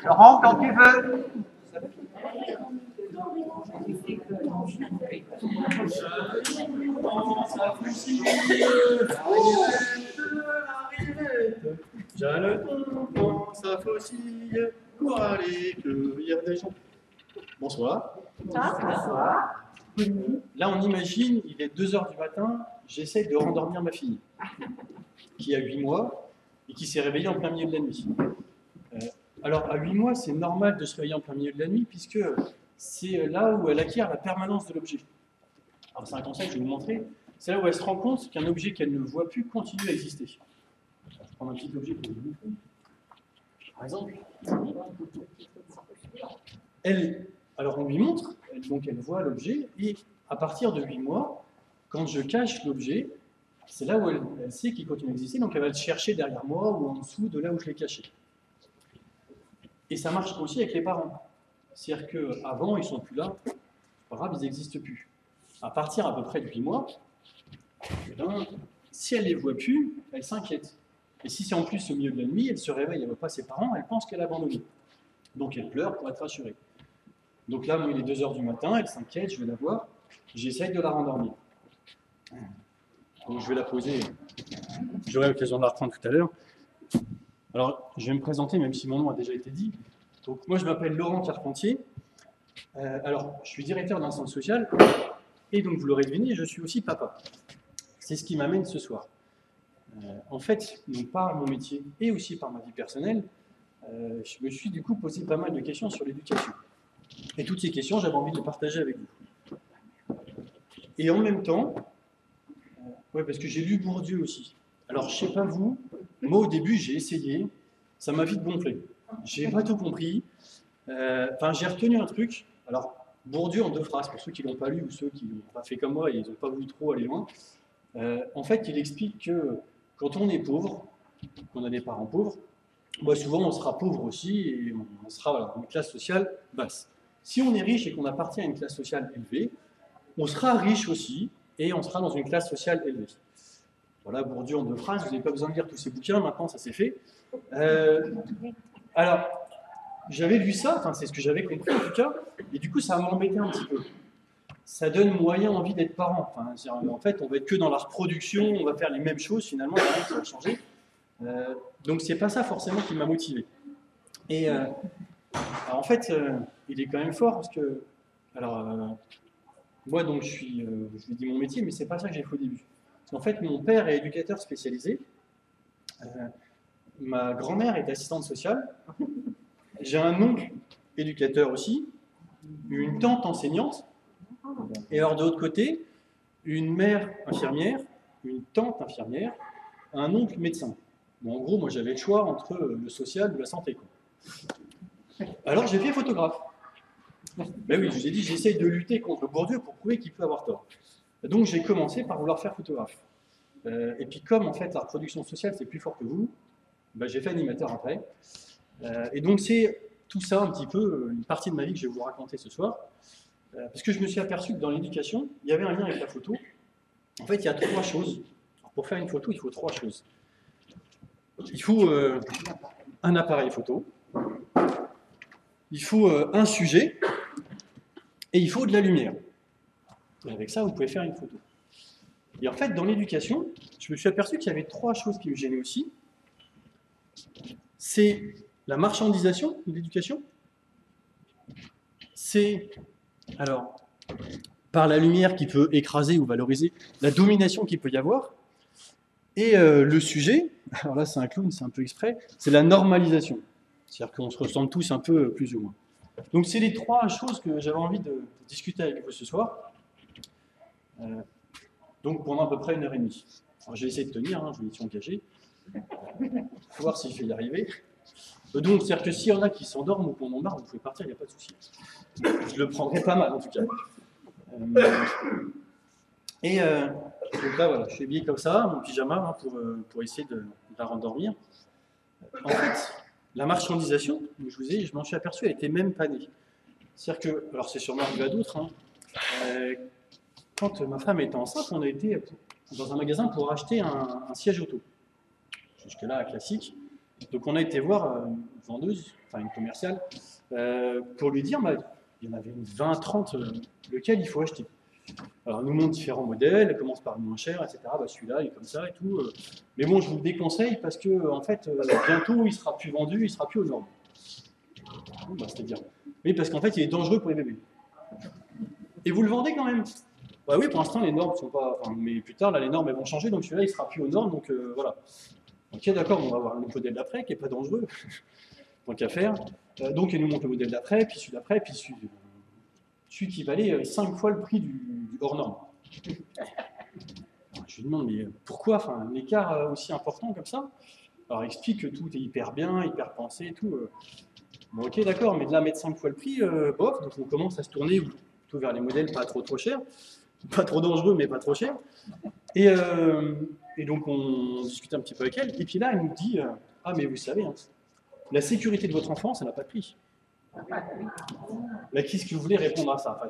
Laurent, quand tu veux. Jeanneton prend sa faucille pour aller cueillir des gens. Bonsoir. Bonsoir. Là, on imagine, il est 2 h du matin, j'essaie de rendormir ma fille, qui a 8 mois et qui s'est réveillée en plein milieu de la nuit. Alors, à 8 mois, c'est normal de se réveiller en plein milieu de la nuit, puisque c'est là où elle acquiert la permanence de l'objet. Alors, c'est un concept que je vais vous montrer. C'est là où elle se rend compte qu'un objet qu'elle ne voit plus continue à exister. Je vais prendre un petit objet pour vous montrer. Par exemple, alors on lui montre, donc elle voit l'objet, et à partir de 8 mois, quand je cache l'objet, c'est là où elle sait qu'il continue à exister, donc elle va le chercher derrière moi ou en dessous de là où je l'ai caché. Et ça marche aussi avec les parents. C'est-à-dire qu'avant, ils ne sont plus là, c'est pas grave, ils n'existent plus. À partir à peu près de 8 mois, si elle ne les voit plus, elle s'inquiète. Et si c'est en plus au milieu de la nuit, elle se réveille, elle ne voit pas ses parents, elle pense qu'elle a abandonné. Donc elle pleure pour être rassurée. Donc là, moi, il est 2 h du matin, elle s'inquiète, je vais la voir, j'essaye de la rendormir. Donc je vais la poser, j'aurai l'occasion de la reprendre tout à l'heure. Alors, je vais me présenter, même si mon nom a déjà été dit. Donc moi, je m'appelle Laurent Carpentier. Alors, je suis directeur d'un centre social, et donc vous l'aurez deviné, je suis aussi papa. C'est ce qui m'amène ce soir. En fait, donc par mon métier et aussi par ma vie personnelle, je me suis du coup posé pas mal de questions sur l'éducation. Et toutes ces questions, j'avais envie de les partager avec vous. Et en même temps, parce que j'ai lu Bourdieu aussi. Alors, je sais pas vous, moi au début, j'ai essayé, ça m'a vite gonflé. J'ai pas tout compris. J'ai retenu un truc. Alors, Bourdieu en 2 phrases, pour ceux qui l'ont pas lu ou ceux qui n'ont pas fait comme moi et ils n'ont pas voulu trop aller loin. En fait, il explique que quand on est pauvre, qu'on a des parents pauvres, souvent on sera pauvre aussi et on sera dans une classe sociale basse. Si on est riche et qu'on appartient à une classe sociale élevée, on sera riche aussi et on sera dans une classe sociale élevée. Voilà, Bourdieu en 2 phrases, vous n'avez pas besoin de lire tous ces bouquins, maintenant ça c'est fait. Alors, j'avais lu ça, c'est ce que j'avais compris en tout cas, et du coup ça m'embêtait un petit peu. Ça donne moyen envie d'être parent. En fait, on va être que dans la reproduction, on va faire les mêmes choses, finalement, il n'y a rien qui va changer. Donc c'est pas ça forcément qui m'a motivé. Et en fait, il est quand même fort parce que, moi donc je vous ai dit mon métier, mais c'est pas ça que j'ai fait au début. Parce qu'en fait, mon père est éducateur spécialisé, ma grand-mère est assistante sociale, j'ai un oncle éducateur aussi, une tante enseignante, et alors de l'autre côté, une mère infirmière, une tante infirmière, un oncle médecin. Bon, en gros, moi j'avais le choix entre le social ou la santé, quoi. Alors j'ai fait photographe. Ben oui, je vous ai dit, j'essaye de lutter contre Bourdieu pour prouver qu'il peut avoir tort. Donc j'ai commencé par vouloir faire photographe. Et puis comme en fait la reproduction sociale c'est plus fort que vous, j'ai fait animateur après. Et donc c'est tout ça un petit peu, une partie de ma vie que je vais vous raconter ce soir. Parce que je me suis aperçu que dans l'éducation, il y avait un lien avec la photo. En fait, il y a 3 choses. Alors, pour faire une photo, il faut 3 choses. Il faut un appareil photo, il faut un sujet, et il faut de la lumière. Et avec ça, vous pouvez faire une photo. Et en fait, dans l'éducation, je me suis aperçu qu'il y avait 3 choses qui me gênaient aussi. C'est la marchandisation de l'éducation. C'est, alors, par la lumière qui peut écraser ou valoriser, la domination qu'il peut y avoir. Et le sujet, alors là c'est un clown, c'est un peu exprès, c'est la normalisation. C'est-à-dire qu'on se ressemble tous un peu, plus ou moins. Donc c'est les 3 choses que j'avais envie de discuter avec vous ce soir. Donc pendant à peu près 1h30. Alors j'ai essayé de tenir, je me suis engagé. Il faut voir si je vais y arriver. Donc c'est-à-dire que s'il y en a qui s'endorment ou qu'on en marre, vous pouvez partir, il n'y a pas de souci. Je le prendrai pas mal en tout cas. Donc là, voilà, je suis habillé comme ça, mon pyjama, pour essayer de la rendormir. En fait, la marchandisation, je m'en suis aperçu, elle était même pas née. C'est-à-dire que, alors c'est sûrement arrivé à d'autres, quand ma femme était enceinte, on a été dans un magasin pour acheter un siège auto. jusque-là classique. Donc on a été voir une vendeuse, enfin une commerciale, pour lui dire, bah, il y en avait une 20, 30, lequel il faut acheter. Alors elle nous montre différents modèles, elle commence par le moins cher, etc. Bah, celui-là, il est comme ça et tout. Mais bon, je vous le déconseille parce que en fait, bientôt, il sera plus vendu, il sera plus aux normes. Bon, bah, c'est-à-dire, oui, parce qu'en fait, il est dangereux pour les bébés. Et vous le vendez quand même? Bah oui, pour l'instant, les normes sont pas. Enfin, mais plus tard, là, les normes elles vont changer, donc celui-là, il sera plus aux normes, donc voilà. Ok, d'accord, on va voir le modèle d'après, qui n'est pas dangereux, tant qu'à faire. Donc, il nous montre le modèle d'après, puis celui d'après, puis celui qui valait 5 fois le prix du hors norme. Alors, je lui demande, mais pourquoi un écart aussi important comme ça? Alors, il explique que tout est hyper bien, hyper pensé et tout. Bon, ok, d'accord, mais de là, mettre 5 fois le prix, bof, donc on commence à se tourner plutôt vers les modèles pas trop chers, pas trop dangereux, mais pas trop chers. Et donc, on discute un petit peu avec elle, et puis là, elle nous dit, ah, mais vous savez, hein, la sécurité de votre enfant, ça n'a pas de prix. Là, qu'est-ce que vous voulez répondre à ça?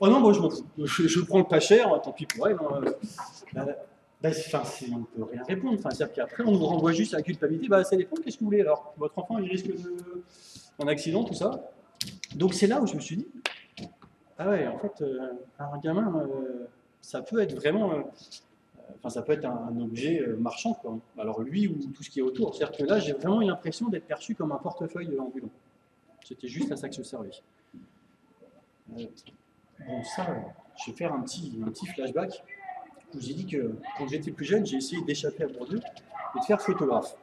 Oh non, moi je m'en fous. Je prends le pas cher, tant pis pour elle. On ne peut rien répondre. C'est-à-dire qu'après, on nous renvoie juste à la culpabilité. Bah, ça dépend, qu'est-ce que vous voulez alors? Votre enfant, il risque d'un accident, tout ça. Donc c'est là où je me suis dit, ah ouais, en fait, un gamin, ça peut être vraiment. Ça peut être un objet marchand, quoi. Alors lui ou tout ce qui est autour. C'est-à-dire que là, j'ai vraiment eu l'impression d'être perçu comme un portefeuille ambulant. C'était juste à ça que je servais. Bon, ça, je vais faire un petit flashback. Où j'ai dit que quand j'étais plus jeune, j'ai essayé d'échapper à Bordeaux et de faire photographe.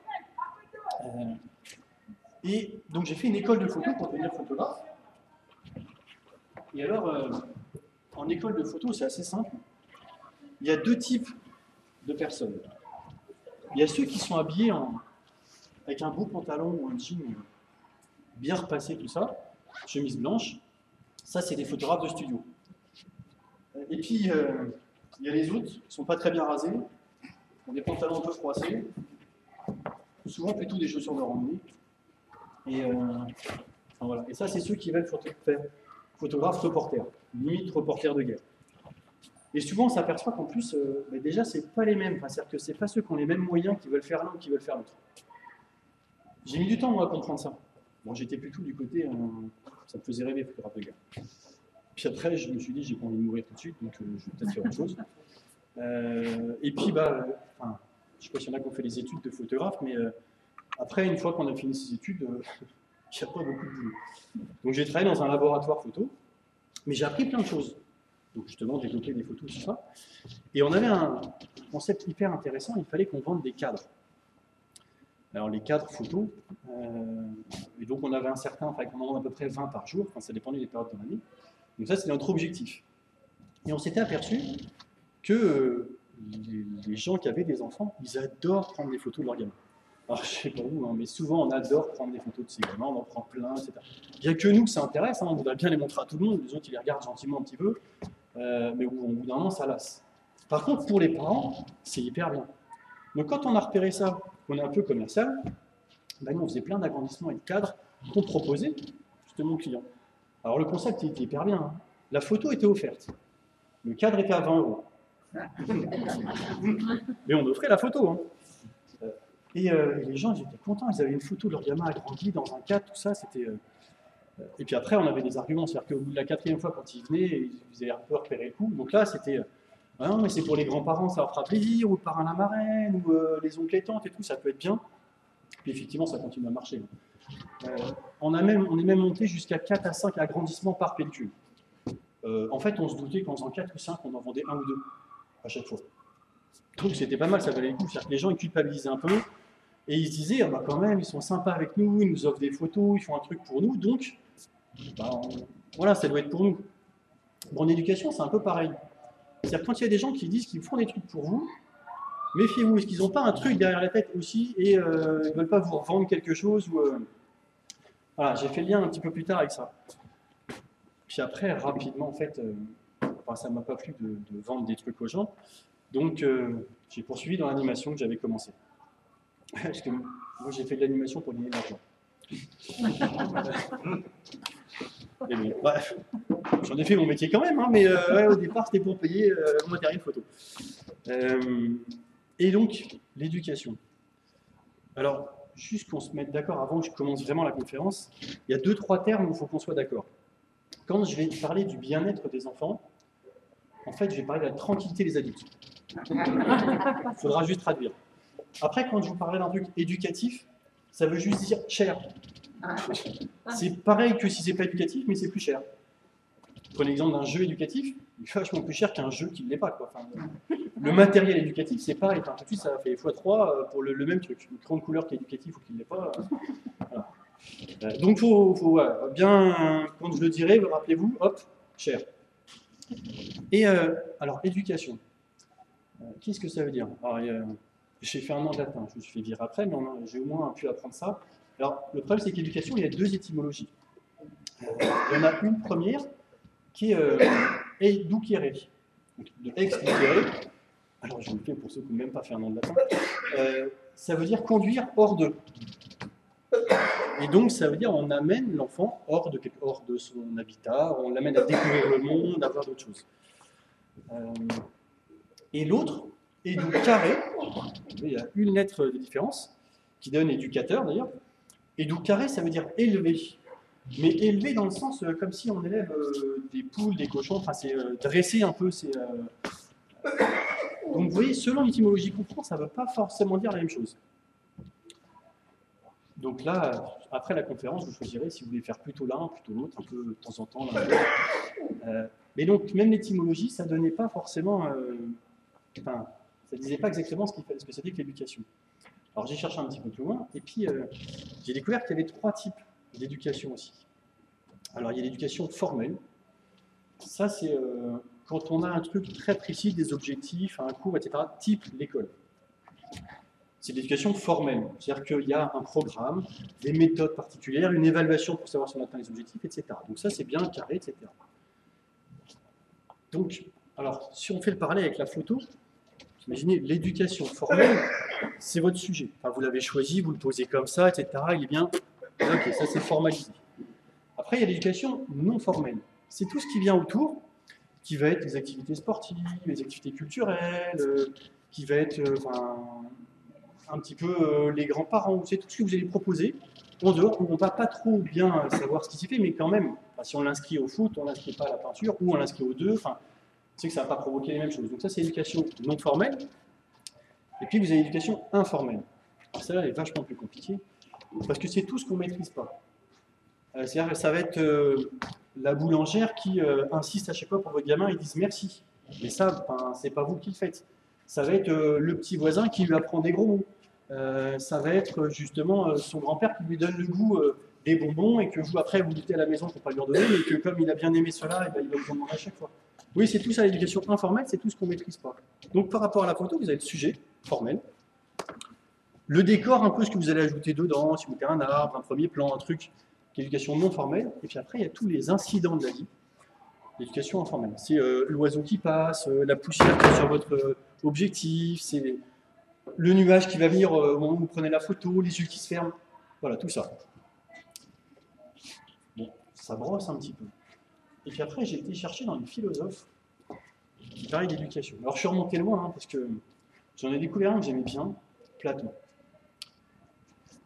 Et donc j'ai fait une école de photo pour devenir photographe. Et alors, en école de photo, c'est assez simple. Il y a deux types de personnes. Il y a ceux qui sont habillés avec un beau pantalon ou un jean bien repassé, tout ça, chemise blanche. Ça, c'est des photographes de studio. Et puis, il y a les autres qui ne sont pas très bien rasés, ont des pantalons un peu froissés, souvent plutôt des chaussures de randonnée. Et, voilà. Et ça, c'est ceux qui veulent faire photographe reporter, limite reporter de guerre. Et souvent, on s'aperçoit qu'en plus, déjà, ce n'est pas les mêmes. C'est-à-dire que ce n'est pas ceux qui ont les mêmes moyens qui veulent faire l'un ou qui veulent faire l'autre. J'ai mis du temps, moi, à comprendre ça. Bon, j'étais plutôt du côté, ça me faisait rêver, photographe de guerre. Puis après, je me suis dit, j'ai pas envie de mourir tout de suite, donc je vais peut-être faire autre chose. Et puis, je ne sais pas s'il y en a qui ont fait des études de photographe, mais après, une fois qu'on a fini ces études, il n'y a pas beaucoup de boulot. Donc j'ai travaillé dans un laboratoire photo, mais j'ai appris plein de choses. Donc justement, développer des photos, tout ça. Et on avait un concept hyper intéressant, il fallait qu'on vende des cadres. Alors les cadres photos, et donc on avait un certain, on en vend à peu près 20 par jour, ça dépendait des périodes de l'année. Donc ça, c'était notre objectif. Et on s'était aperçu que les gens qui avaient des enfants, ils adorent prendre des photos de leurs gamins. Alors je sais pas vous, mais souvent on adore prendre des photos de ces gamins, on en prend plein, etc. Il n'y a que nous que ça intéresse, on voudrait bien les montrer à tout le monde, les autres ils les regardent gentiment un petit peu, mais au bout d'un moment ça lasse. Par contre, pour les parents, c'est hyper bien. Donc quand on a repéré ça, qu'on est un peu commercial, nous on faisait plein d'agrandissements et de cadres qu'on proposait justement aux clients. Alors le concept il était hyper bien. Hein. La photo était offerte. Le cadre était à 20 €. Mais on offrait la photo. Hein. Et les gens ils étaient contents, ils avaient une photo de leur gamin agrandi dans un cadre, tout ça, c'était... Et puis après on avait des arguments, c'est-à-dire qu'au bout de la 4e fois quand ils venaient, ils avaient un peu repéré le coup. Donc là c'était... Ah non mais c'est pour les grands-parents, ça leur fera plaisir, ou le parrain la marraine, ou les oncles et tantes et tout, ça peut être bien. Puis effectivement ça continue à marcher. On est même monté jusqu'à 4 à 5 agrandissements par pellicule. En fait, on se doutait qu'en faisant 4 ou 5, on en vendait 1 ou 2 à chaque fois. Donc c'était pas mal, ça valait le coup. C'est-à-dire que les gens ils culpabilisaient un peu et ils se disaient ah, quand même, ils sont sympas avec nous, ils nous offrent des photos, ils font un truc pour nous, donc voilà, ça doit être pour nous. Bon, en éducation, c'est un peu pareil. C'est-à-dire que quand il y a des gens qui disent qu'ils font des trucs pour vous, méfiez-vous, est-ce qu'ils n'ont pas un truc derrière la tête aussi et ils ne veulent pas vous revendre quelque chose ou, Voilà, j'ai fait le lien un petit peu plus tard avec ça. Puis après, rapidement, en fait, ça ne m'a pas plu de vendre des trucs aux gens. Donc, j'ai poursuivi dans l'animation que j'avais commencé. Parce que moi, j'ai fait de l'animation pour gagner de l'argent. Et bon, bref, j'en ai fait mon métier quand même, hein, mais au départ, c'était pour payer mon matériel photo. Et donc, l'éducation. Alors, juste qu'on se mette d'accord avant que je commence vraiment la conférence, il y a 2-3 termes où il faut qu'on soit d'accord. Quand je vais parler du bien-être des enfants, en fait, je vais parler de la tranquillité des adultes. Il faudra juste traduire. Après, quand je vous parlerai d'un truc éducatif, ça veut juste dire cher. C'est pareil que si c'est pas éducatif, mais c'est plus cher. Prenez l'exemple d'un jeu éducatif, il est vachement plus cher qu'un jeu qui ne l'est pas, quoi. Enfin, le matériel éducatif, c'est pareil. Enfin, tout de suite, ça fait x3 pour le même truc. Une grande couleur qui est éducatif ou qui ne l'est pas. Voilà. Donc, faut bien, quand je le dirai, rappelez-vous, hop, cher. Et alors, éducation. Qu'est-ce que ça veut dire? J'ai fait un an de latin, je me suis fait virer après, mais j'ai au moins pu apprendre ça. Alors, le problème, c'est qu'éducation, il y a 2 étymologies. Il y en a une première qui est educere, de expliquere. Alors, je le fais pour ceux qui n'ont même pas fait un an de latin. Ça veut dire conduire hors de. Et donc, ça veut dire on amène l'enfant hors de son habitat, on l'amène à découvrir le monde, à voir d'autres choses. Et l'autre, educare, il y a une lettre de différence, qui donne éducateur d'ailleurs. Educare, ça veut dire élever. Mais élever dans le sens comme si on élève des poules, des cochons, enfin c'est dresser un peu. Donc vous voyez, selon l'étymologie qu'on prend, ça ne veut pas forcément dire la même chose. Donc là, après la conférence, vous choisirez si vous voulez faire plutôt l'un, plutôt l'autre, un peu de temps en temps. Mais donc, même l'étymologie, ça ne donnait pas forcément... Enfin, ça ne disait pas exactement ce que c'était que l'éducation. Alors j'ai cherché un petit peu plus loin, et puis j'ai découvert qu'il y avait 3 types d'éducation aussi. Alors il y a l'éducation formelle. Ça, c'est quand on a un truc très précis, des objectifs, un cours, etc., type l'école. C'est l'éducation formelle, c'est-à-dire qu'il y a un programme, des méthodes particulières, une évaluation pour savoir si on atteint les objectifs, etc. Donc ça, c'est bien carré, etc. Donc, alors, si on fait le parallèle avec la photo, imaginez l'éducation formelle, c'est votre sujet. Enfin, vous l'avez choisi, vous le posez comme ça, etc. Il est bien. Ok, ça c'est formalisé. Après, il y a l'éducation non formelle. C'est tout ce qui vient autour, qui va être les activités sportives, les activités culturelles, qui va être un petit peu les grands-parents, c'est tout ce que vous allez proposer en dehors, où on ne va pas trop bien savoir ce qui s'y fait, mais quand même, si on l'inscrit au foot, on ne l'inscrit pas à la peinture, ou on l'inscrit aux deux, c'est que ça ne va pas provoquer les mêmes choses. Donc ça, c'est l'éducation non formelle. Et puis, vous avez l'éducation informelle. Ça, elle est vachement plus compliquée, parce que c'est tout ce qu'on ne maîtrise pas. C'est-à-dire que ça va être la boulangère qui insiste à chaque fois pour votre gamin, ils disent merci. Mais ça, c'est pas vous qui le faites. Ça va être le petit voisin qui lui apprend des gros mots. Ça va être justement son grand-père qui lui donne le goût des bonbons et que vous, après, vous goûtez à la maison pour ne pas lui en donner, mais que comme il a bien aimé cela, il va vous en demander à chaque fois. Oui, c'est tout ça, l'éducation informelle, c'est tout ce qu'on ne maîtrise pas. Donc par rapport à la photo, vous avez le sujet formel, le décor, un peu ce que vous allez ajouter dedans, si vous mettez un arbre, un premier plan, un truc, l'éducation non formelle, et puis après, il y a tous les incidents de la vie, l'éducation informelle. C'est l'oiseau qui passe, la poussière qui est sur votre objectif, c'est le nuage qui va venir au moment où vous prenez la photo, les yeux qui se ferment, voilà, tout ça. Bon, ça brosse un petit peu. Et puis après, j'ai été chercher dans les philosophes qui parlent d'éducation. Alors je suis remonté loin, parce que j'en ai découvert un que j'aimais bien, Platon.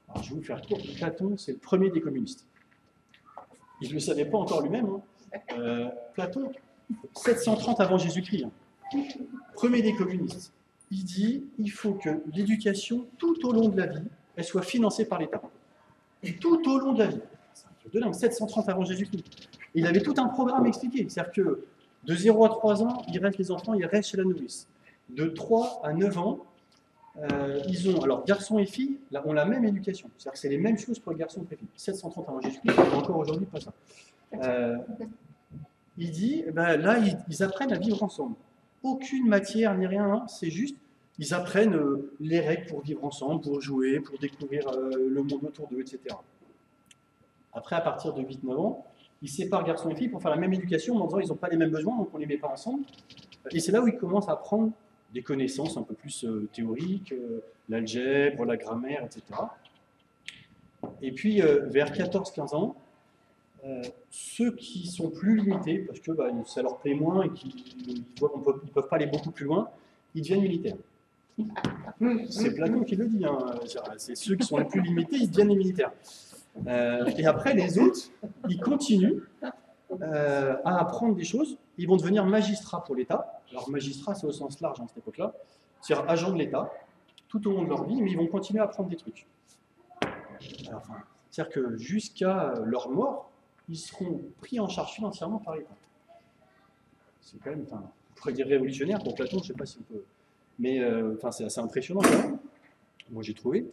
Alors je vais vous faire court, Platon, c'est le premier des communistes. Il ne le savait pas encore lui-même. Platon, 730 avant Jésus-Christ, premier des communistes. Il dit il faut que l'éducation, tout au long de la vie, elle soit financée par l'État. Tout au long de la vie. C'est un truc de dingue, 730 avant Jésus-Christ. Il avait tout un programme expliqué. C'est-à-dire que de 0 à 3 ans, les enfants, ils restent chez la nourrice. De 3 à 9 ans, ils ont, alors garçons et filles, là, ont la même éducation. C'est-à-dire que c'est les mêmes choses pour les garçons et les filles. 730 avant Jésus-Christ, il n'y a encore aujourd'hui pas ça. Il dit, là, ils apprennent à vivre ensemble. Aucune matière ni rien, c'est juste, ils apprennent les règles pour vivre ensemble, pour jouer, pour découvrir le monde autour d'eux, etc. Après, à partir de 8-9 ans, ils séparent garçons et filles pour faire la même éducation, en disant qu'ils n'ont pas les mêmes besoins, donc on ne les met pas ensemble. Et c'est là où ils commencent à apprendre des connaissances un peu plus théoriques, l'algèbre, la grammaire, etc. Et puis, vers 14-15 ans, ceux qui sont plus limités, parce que ça leur plaît moins et qu'ils voient qu'ils ne peuvent pas aller beaucoup plus loin, ils deviennent militaires. C'est Platon qui le dit, hein. C'est ceux qui sont les plus limités, ils deviennent les militaires. Et après, les autres, ils continuent à apprendre des choses, ils vont devenir magistrats pour l'État. Alors magistrat, c'est au sens large à cette époque-là, c'est-à-dire agents de l'État, tout au long de leur vie, mais ils vont continuer à apprendre des trucs. Alors, enfin, c'est-à-dire que jusqu'à leur mort, ils seront pris en charge financièrement par l'État. C'est quand même, enfin, on pourrait dire révolutionnaire pour Platon, je ne sais pas si on peut, mais enfin, c'est assez impressionnant quand même. Moi j'ai trouvé.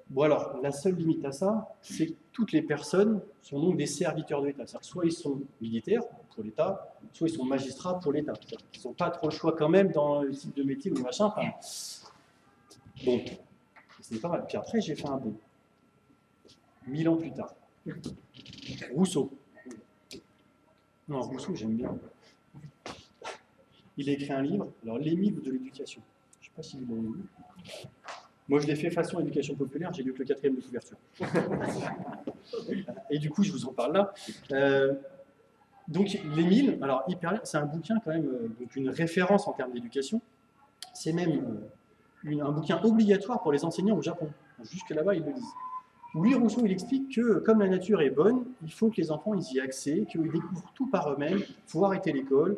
Bon alors, la seule limite à ça, c'est que toutes les personnes sont donc des serviteurs de l'État. C'est-à-dire que soit ils sont militaires pour l'État, soit ils sont magistrats pour l'État. Ils n'ont pas trop le choix quand même dans le type de métier ou machin. Enfin, bon, c'est pas mal. Puis après, j'ai fait un bond. 1000 ans plus tard. Rousseau. Non, Rousseau, j'aime bien. Il a écrit un livre, alors Les mythes de l'éducation. Je ne sais pas si vous l'avez lu. Moi, je l'ai fait façon éducation populaire, j'ai lu que le 4e de couverture. Et du coup, je vous en parle là. Donc, Les 1000, alors hyper, c'est un bouquin quand même, donc une référence en termes d'éducation. C'est même un bouquin obligatoire pour les enseignants au Japon. Jusque là-bas, ils le disent. Lui, Rousseau, il explique que comme la nature est bonne, il faut que les enfants ils y aient accès, qu'ils découvrent tout par eux-mêmes, il faut arrêter l'école.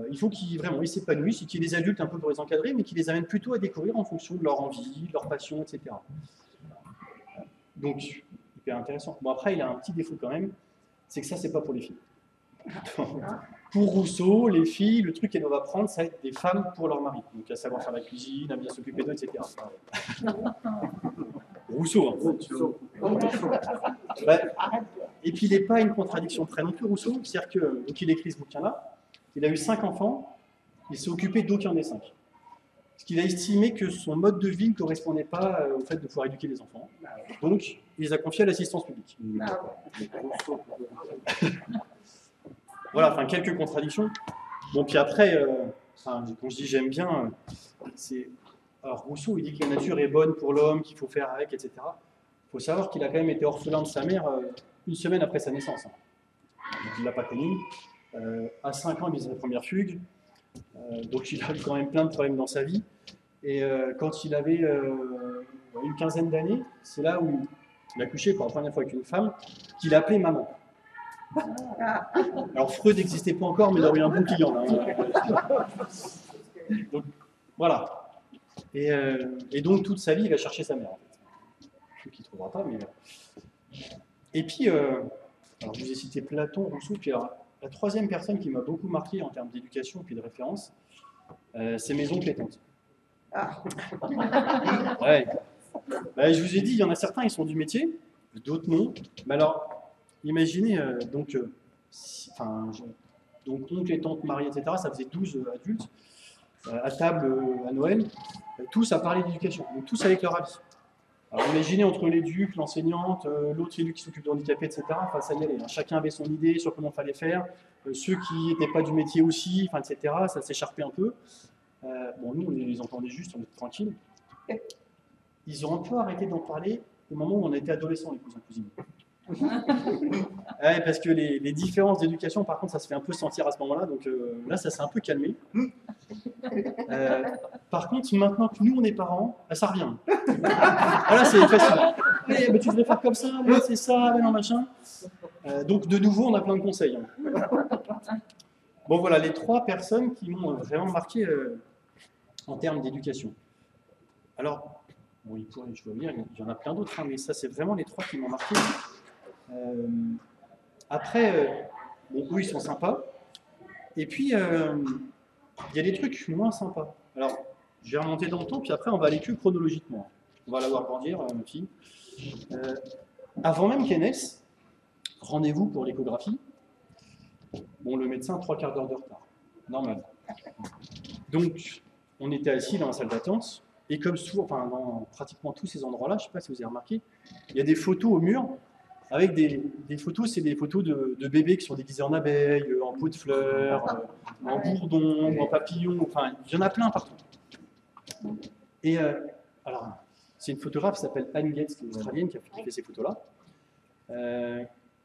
Il faut qu'ils vraiment ils s'épanouissent et qu'il y ait des adultes un peu pour les encadrer, mais qui les amènent plutôt à découvrir en fonction de leur envie, de leur passion, etc. Donc, hyper intéressant. Bon, après, il a un petit défaut quand même, c'est que ça, c'est pas pour les filles. Pour Rousseau, les filles, le truc qu'elles doivent apprendre, ça va être des femmes pour leur mari. Donc, à savoir faire la cuisine, à bien s'occuper d'eux, etc. Rousseau, hein. Ouais. Et puis, il n'est pas une contradiction près non plus, Rousseau. C'est-à-dire qu'il écrit ce bouquin-là. Il a eu 5 enfants, il s'est occupé d'aucun des 5. Parce qu'il a estimé que son mode de vie ne correspondait pas au fait de pouvoir éduquer les enfants. Donc, il les a confiés à l'assistance publique. Voilà, enfin, quelques contradictions. Bon, puis après, quand je dis j'aime bien, c'est... Alors, Rousseau, il dit que la nature est bonne pour l'homme, qu'il faut faire avec, etc. Il faut savoir qu'il a quand même été orphelin de sa mère une semaine après sa naissance. Donc, il ne l'a pas connu. À 5 ans, il faisait sa première fugue, donc il a eu quand même plein de problèmes dans sa vie. Et quand il avait une quinzaine d'années, c'est là où il a couché pour la première fois avec une femme qu'il appelait maman. Alors Freud n'existait pas encore, mais il aurait eu un bon client. Là. Donc voilà. Et donc toute sa vie, il va chercher sa mère. En fait. Je qu'il ne trouvera pas, mais... Et puis, alors, je vous ai cité Platon, Rousseau, puis alors, la troisième personne qui m'a beaucoup marqué en termes d'éducation et de référence, c'est mes oncles et tantes. Ouais. Bah, je vous ai dit, il y en a certains, ils sont du métier, d'autres non. Mais alors, imaginez, donc oncles et tantes mariés, etc., ça faisait 12 adultes, à table à Noël, tous à parler d'éducation, donc tous avec leur avis. Alors imaginez entre l'éduc, l'enseignante, l'autre celui qui s'occupe de handicapés, etc. Enfin, ça y allait, hein. Chacun avait son idée sur comment il fallait faire. Ceux qui n'étaient pas du métier aussi, enfin, etc. Ça s'écharpait un peu. Bon, nous, on les entendait juste, on était tranquilles. Ils ont un peu arrêté d'en parler au moment où on était adolescents, les cousins cousines. Ouais, parce que les différences d'éducation, par contre, ça se fait un peu sentir à ce moment-là. Donc là, ça s'est un peu calmé. Par contre, maintenant que nous, on est parents, ça revient. Voilà, c'est facile. Mais tu devrais faire comme ça, mais c'est ça, mais non, machin. Donc, de nouveau, on a plein de conseils. Bon, voilà, les 3 personnes qui m'ont vraiment marqué en termes d'éducation. Alors, bon, je dois dire, il y en a plein d'autres, hein, mais ça, c'est vraiment les 3 qui m'ont marqué. Après, bon, eux, ils sont sympas. Et puis, il y a des trucs moins sympas. Alors, je vais remonter dans le temps, puis après, on va aller que chronologiquement. On va la voir grandir, ma fille. Avant même qu'elle naisse, rendez-vous pour l'échographie. Bon, le médecin, 3/4 d'heure de retard. Normal. Donc, on était assis dans la salle d'attente, et comme souvent, enfin, dans pratiquement tous ces endroits-là, je ne sais pas si vous avez remarqué, il y a des photos au mur, avec des photos, c'est des photos de bébés qui sont déguisés en abeilles, en pot de fleurs, en bourdon, en papillon, enfin, il y en a plein partout. Et alors, c'est une photographe qui s'appelle Anne Getz, qui est australienne, qui a fait ces photos-là.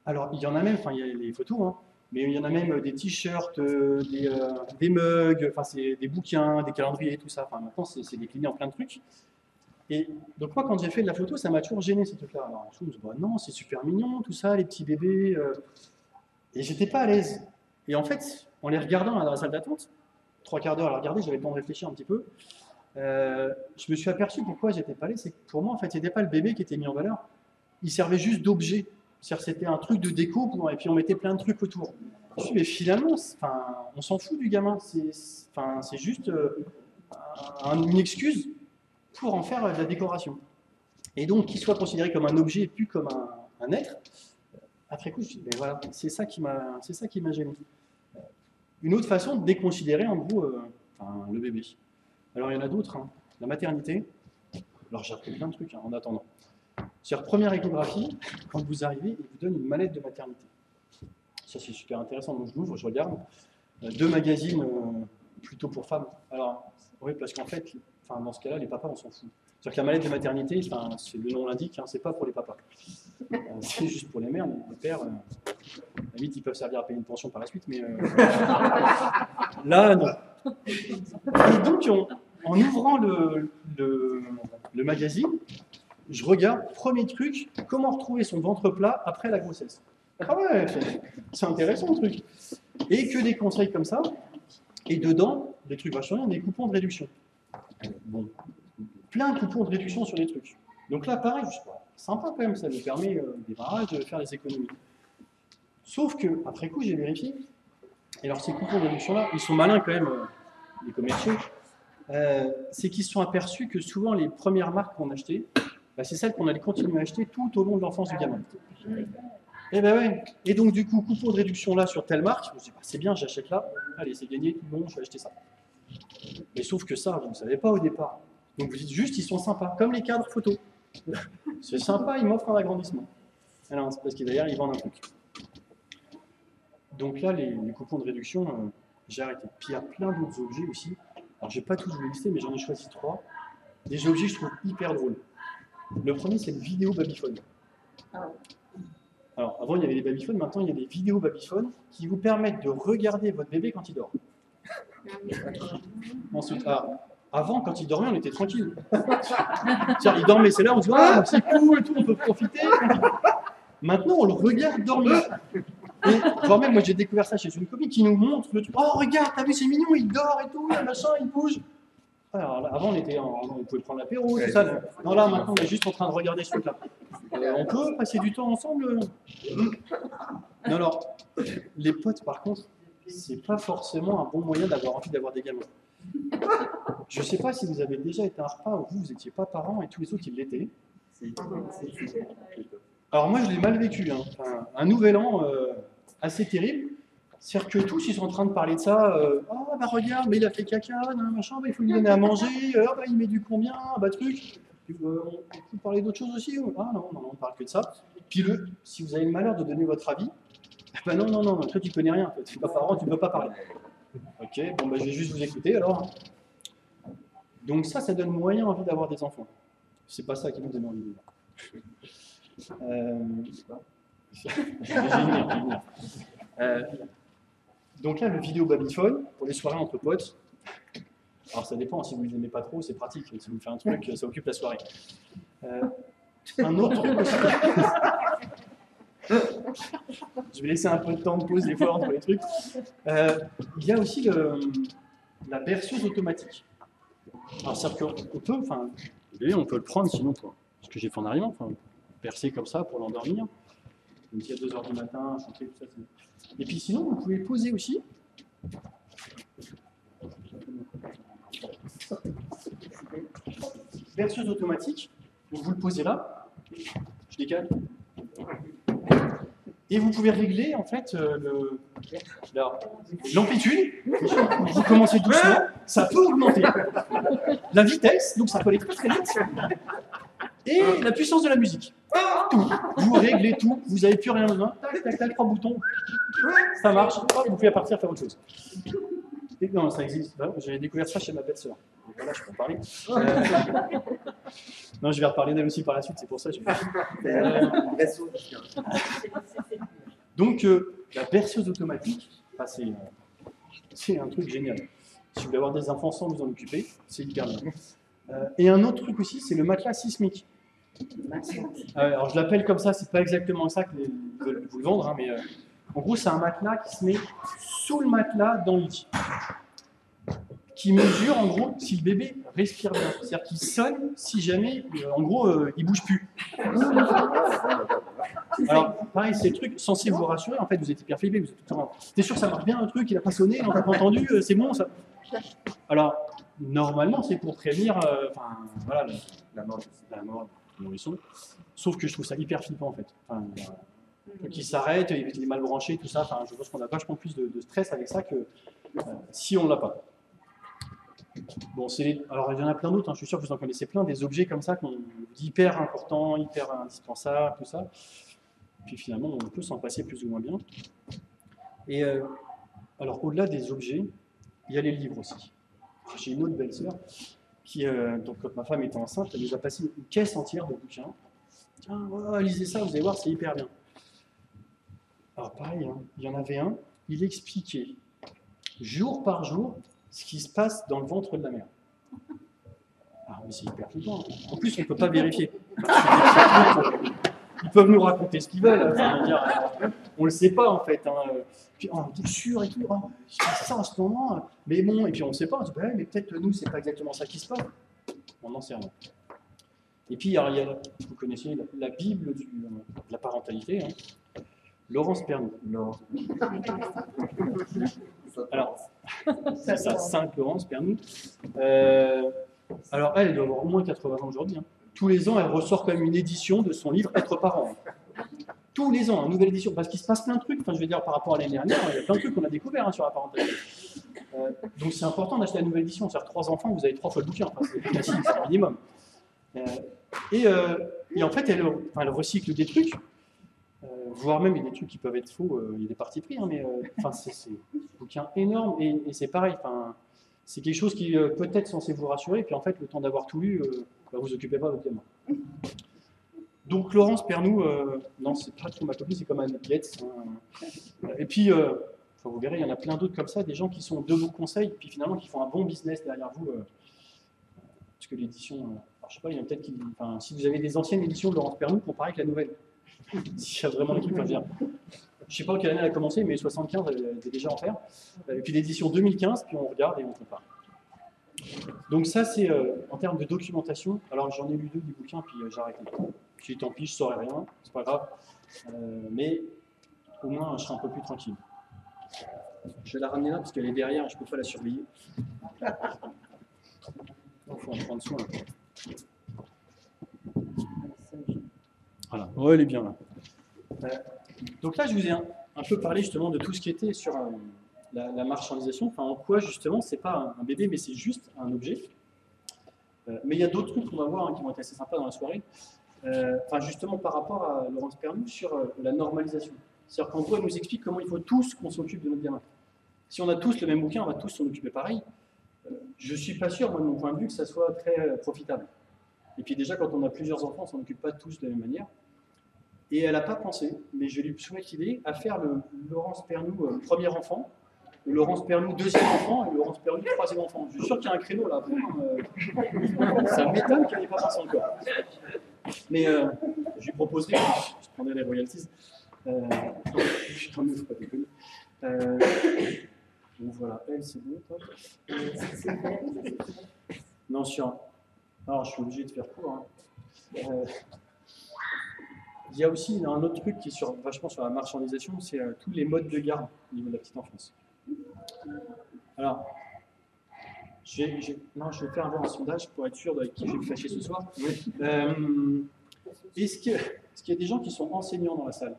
Alors, il y en a même, enfin, il y a les photos, hein, Mais il y en a même des t-shirts, des mugs, enfin c'est des bouquins, des calendriers, tout ça. Enfin maintenant c'est décliné en plein de trucs. Et donc moi quand j'ai fait de la photo, ça m'a toujours gêné ces trucs-là. Alors je me dis, bah, non, c'est super mignon, tout ça, les petits bébés. Et j'étais pas à l'aise. Et en fait, en les regardant dans la salle d'attente, 3/4 d'heure à la regarder, j'avais le temps de réfléchir un petit peu. Je me suis aperçu pourquoi j'étais pas allé, c'est que pour moi, en fait, c'était pas le bébé qui était mis en valeur, il servait juste d'objet. C'est-à-dire c'était un truc de déco, et puis on mettait plein de trucs autour. Je me suis dit, mais finalement, on s'en fout du gamin, c'est juste une excuse pour en faire de la décoration. Et donc, qu'il soit considéré comme un objet et plus comme un être, après coup, je me suis dit, mais voilà, c'est ça qui m'a gêné. Une autre façon de déconsidérer, en gros, le bébé. Alors, il y en a d'autres. Hein. La maternité. Alors, j'ai appris plein de trucs en attendant. C'est-à-dire, première échographie, quand vous arrivez, il vous donne une mallette de maternité. Ça, c'est super intéressant. Donc, je l'ouvre, je regarde. 2 magazines plutôt pour femmes. Alors, oui, parce qu'en fait, dans ce cas-là, les papas, on s'en fout. C'est-à-dire que la mallette de maternité, le nom l'indique, hein, c'est pas pour les papas. C'est juste pour les mères, les pères. À la limite, ils peuvent servir à payer une pension par la suite, mais là, non. Et donc, en ouvrant le magazine, je regarde, premier truc, comment retrouver son ventre plat après la grossesse. Ah ouais, c'est intéressant le truc. Et que des conseils comme ça, et dedans, des trucs vachement bien, des coupons de réduction. Bon, plein de coupons de réduction sur les trucs. Donc là, pareil, je sais pas, sympa quand même, ça me permet démarrage de faire des économies. Sauf que, après coup, j'ai vérifié. Et alors, ces coupons de réduction-là, ils sont malins quand même, les commerciaux. C'est qu'ils se sont aperçus que souvent, les premières marques qu'on achetait, c'est celles qu'on allait continuer à acheter tout au long de l'enfance du gamin. Et ben ouais. Et donc, du coup, coupon de réduction là sur telle marque, je me dis, c'est bien, j'achète là. Allez, c'est gagné, tout le monde, je vais acheter ça. Mais sauf que ça, vous ne savez pas au départ. Donc, vous dites juste, ils sont sympas, comme les cadres photos. C'est sympa, ils m'offrent un agrandissement. Alors, c'est parce que d'ailleurs, ils vendent un truc. Donc là, les coupons de réduction, j'ai arrêté. Puis il y a plein d'autres objets aussi. Alors, je n'ai pas tous les listés, mais j'en ai choisi 3. Des objets que je trouve hyper drôles. Le premier, c'est le vidéo babyphone. Alors, avant, il y avait les babyphones, maintenant, il y a des vidéos babyphones qui vous permettent de regarder votre bébé quand il dort. Ensuite, avant, quand il dormait, on était tranquille. Il dormait, c'est là, on se dit, ah, c'est cool et tout, on peut profiter. Maintenant, on le regarde dormir. Et voire même, moi, j'ai découvert ça chez une copine qui nous montre le truc. Oh, regarde, t'as vu, c'est mignon, il dort et tout, machin, il bouge. Alors, là, avant, on pouvait prendre l'apéro, tout ça. Non, là, maintenant, on est juste en train de regarder ce truc-là. On peut passer du temps ensemble. Non, alors, les potes, par contre, c'est pas forcément un bon moyen d'avoir envie d'avoir des gamins. Je sais pas si vous avez déjà été à un repas où vous n'étiez pas parents et tous les autres, ils l'étaient. Alors, moi, je l'ai mal vécu. Hein. Un nouvel an assez terrible. C'est-à-dire que tous, ils sont en train de parler de ça. Oh, bah regarde, mais il a fait caca, machin, bah, il faut lui donner à manger. Bah, il met du combien, bah truc. On peut parler d'autre chose aussi. Ah non, on parle que de ça. Puis si vous avez le malheur de donner votre avis, bah non, toi tu connais rien. Tu n'es pas parent, tu ne peux pas parler. Ok, bon, bah, je vais juste vous écouter alors. Donc ça donne moyen envie d'avoir des enfants. C'est pas ça qui nous donne envie de donc là, le vidéo babyphone, pour les soirées entre potes, alors ça dépend, si vous ne les aimez pas trop, c'est pratique. Si vous faites un truc, ça occupe la soirée. Un autre truc aussi. Je vais laisser un peu de temps de pause des fois entre les trucs. Il y a aussi la berceuse automatique. Alors c'est-à-dire qu'on peut, on peut le prendre sinon, quoi. Ce que j'ai fait en arrivant, bercer comme ça pour l'endormir. Donc il y a 2h du matin, chanter, tout ça. Et puis sinon, vous pouvez poser aussi. Berceuse automatique, donc vous le posez là, je décale. Et vous pouvez régler en fait l'amplitude, vous commencez doucement, ça peut augmenter. La vitesse, donc ça peut aller très très vite. Et la puissance de la musique. Tout. Vous réglez tout, vous n'avez plus rien besoin. Tac, 3 boutons. Ça marche, hop, vous pouvez partir faire autre chose. Et non, ça existe. J'ai découvert ça chez ma belle-sœur. Voilà, je peux en parler. Non, je vais reparler d'elle aussi par la suite, c'est pour ça que je vais. Donc, la berceuse automatique, enfin, c'est un truc génial. Si vous voulez avoir des enfants sans vous en occuper, c'est hyper bien. Et un autre truc aussi, c'est le matelas sismique. Alors je l'appelle comme ça, c'est pas exactement ça qu'ils veulent vous le vendre, hein, mais en gros c'est un matelas qui se met sous le matelas dans le lit, qui mesure en gros si le bébé respire bien, c'est-à-dire qu'il sonne si jamais, en gros, il bouge plus. Alors pareil, c'est le truc censé vous rassurer, en fait vous êtes hyper flippé, vous êtes tout le temps, t'es sûr que ça marche bien un truc, il a pas sonné, on t'a pas entendu, c'est bon ça. Alors normalement c'est pour prévenir, voilà, la mort du nourrisson. Sauf que je trouve ça hyper flippant en fait. Donc il s'arrête, il est mal branché, tout ça. Je pense qu'on a vachement plus de stress avec ça que si on ne l'a pas. Bon, alors il y en a plein d'autres, hein, je suis sûr que vous en connaissez plein, des objets comme ça qu'on dit hyper importants, hyper indispensables, tout ça. Puis finalement, on peut s'en passer plus ou moins bien. Et alors au-delà des objets, il y a les livres aussi. J'ai une autre belle-sœur qui, donc quand ma femme était enceinte, elle nous a passé une caisse entière de bouquins. Tiens, lisez ça, vous allez voir, c'est hyper bien. Alors pareil, hein, il y en avait un, il expliquait jour par jour ce qui se passe dans le ventre de la mère. Ah mais c'est hyper flippant. En plus, on ne peut pas vérifier. Ils peuvent nous raconter ce qu'ils veulent. On ne le sait pas en fait. Hein. Puis, t'es sûr et tout, je fais ça en ce moment, mais bon, et puis on ne sait pas, on se dit, mais peut-être nous, c'est pas exactement ça qui se passe. On n'en sait rien. Et puis, alors, il y a, vous connaissez la Bible de la parentalité, hein. Laurence Pernou. Non. Alors, c'est ça, Sainte Laurence Pernou. Alors, elle doit avoir au moins 80 ans aujourd'hui. Hein. Tous les ans, elle ressort quand même une édition de son livre Être parent. Tous les ans, une nouvelle édition, parce qu'il se passe plein de trucs, je veux dire, par rapport à l'année dernière, il y a plein de trucs qu'on a découvert sur la parentalité. Donc c'est important d'acheter la nouvelle édition, c'est-à-dire 3 enfants, vous avez 3 fois le bouquin, c'est facile, c'est un minimum. Et en fait, elle recycle des trucs, voire même il y a des trucs qui peuvent être faux, il y a des partis pris, hein, mais c'est un bouquin énorme, et c'est pareil, c'est quelque chose qui peut être censé vous rassurer, et puis en fait, le temps d'avoir tout lu, vous occupez pas votre gamin. Donc Laurence Pernou, non, c'est pas trop ma copine, c'est comme Anne Getz. Hein. Et puis, vous verrez, il y en a plein d'autres comme ça, des gens qui sont de vos conseils, puis finalement qui font un bon business derrière vous. Parce que l'édition, je sais pas, il y en a peut-être qui. Si vous avez des anciennes éditions de Laurence Pernou, comparez avec la nouvelle. S'il y a vraiment des trucs, je sais pas quelle année elle a commencé, mais 75, elle était déjà en faire. Et puis l'édition 2015, puis on regarde et on compare. Donc ça, c'est en termes de documentation. Alors j'en ai lu 2 des bouquins, puis j'ai arrêté. J'ai dit tant pis, je ne saurais rien, c'est pas grave. Mais au moins, je serai un peu plus tranquille. Je vais la ramener là parce qu'elle est derrière et je ne peux pas la surveiller. Il faut en prendre soin. Voilà, ouais, elle est bien là. Donc là, je vous ai un peu parlé justement de tout ce qui était sur la marchandisation. En quoi justement, c'est pas un bébé, mais c'est juste un objet. Mais il y a d'autres trucs qu'on va voir qui vont être assez sympas dans la soirée. Justement par rapport à Laurence Pernou sur la normalisation. C'est-à-dire qu'en gros, elle nous explique comment il faut tous qu'on s'occupe de notre gamin. Si on a tous le même bouquin, on va tous s'en occuper pareil. Je ne suis pas sûr, moi, de mon point de vue, que ça soit très profitable. Et puis déjà, quand on a plusieurs enfants, on ne s'en occupe pas tous de la même manière. Et elle n'a pas pensé, mais je lui souhaite l'idée, à faire le Laurence Pernou premier enfant, le Laurence Pernou deuxième enfant et le Laurence Pernou troisième enfant. Je suis sûr qu'il y a un créneau là. Ça m'étonne qu'elle n'ait pas pensé encore. Mais je lui proposerai, je prendrai les royalties. Je t'en ouvre pas déconner. Donc voilà, elle c'est bon. Non, alors je suis obligé de faire court. Hein. Il y a aussi un autre truc qui est vachement sur la marchandisation, c'est tous les modes de garde au niveau de la petite enfance. Alors, je vais faire un sondage pour être sûr avec qui je vais me fâcher ce soir. Est-ce qu'il y a des gens qui sont enseignants dans la salle?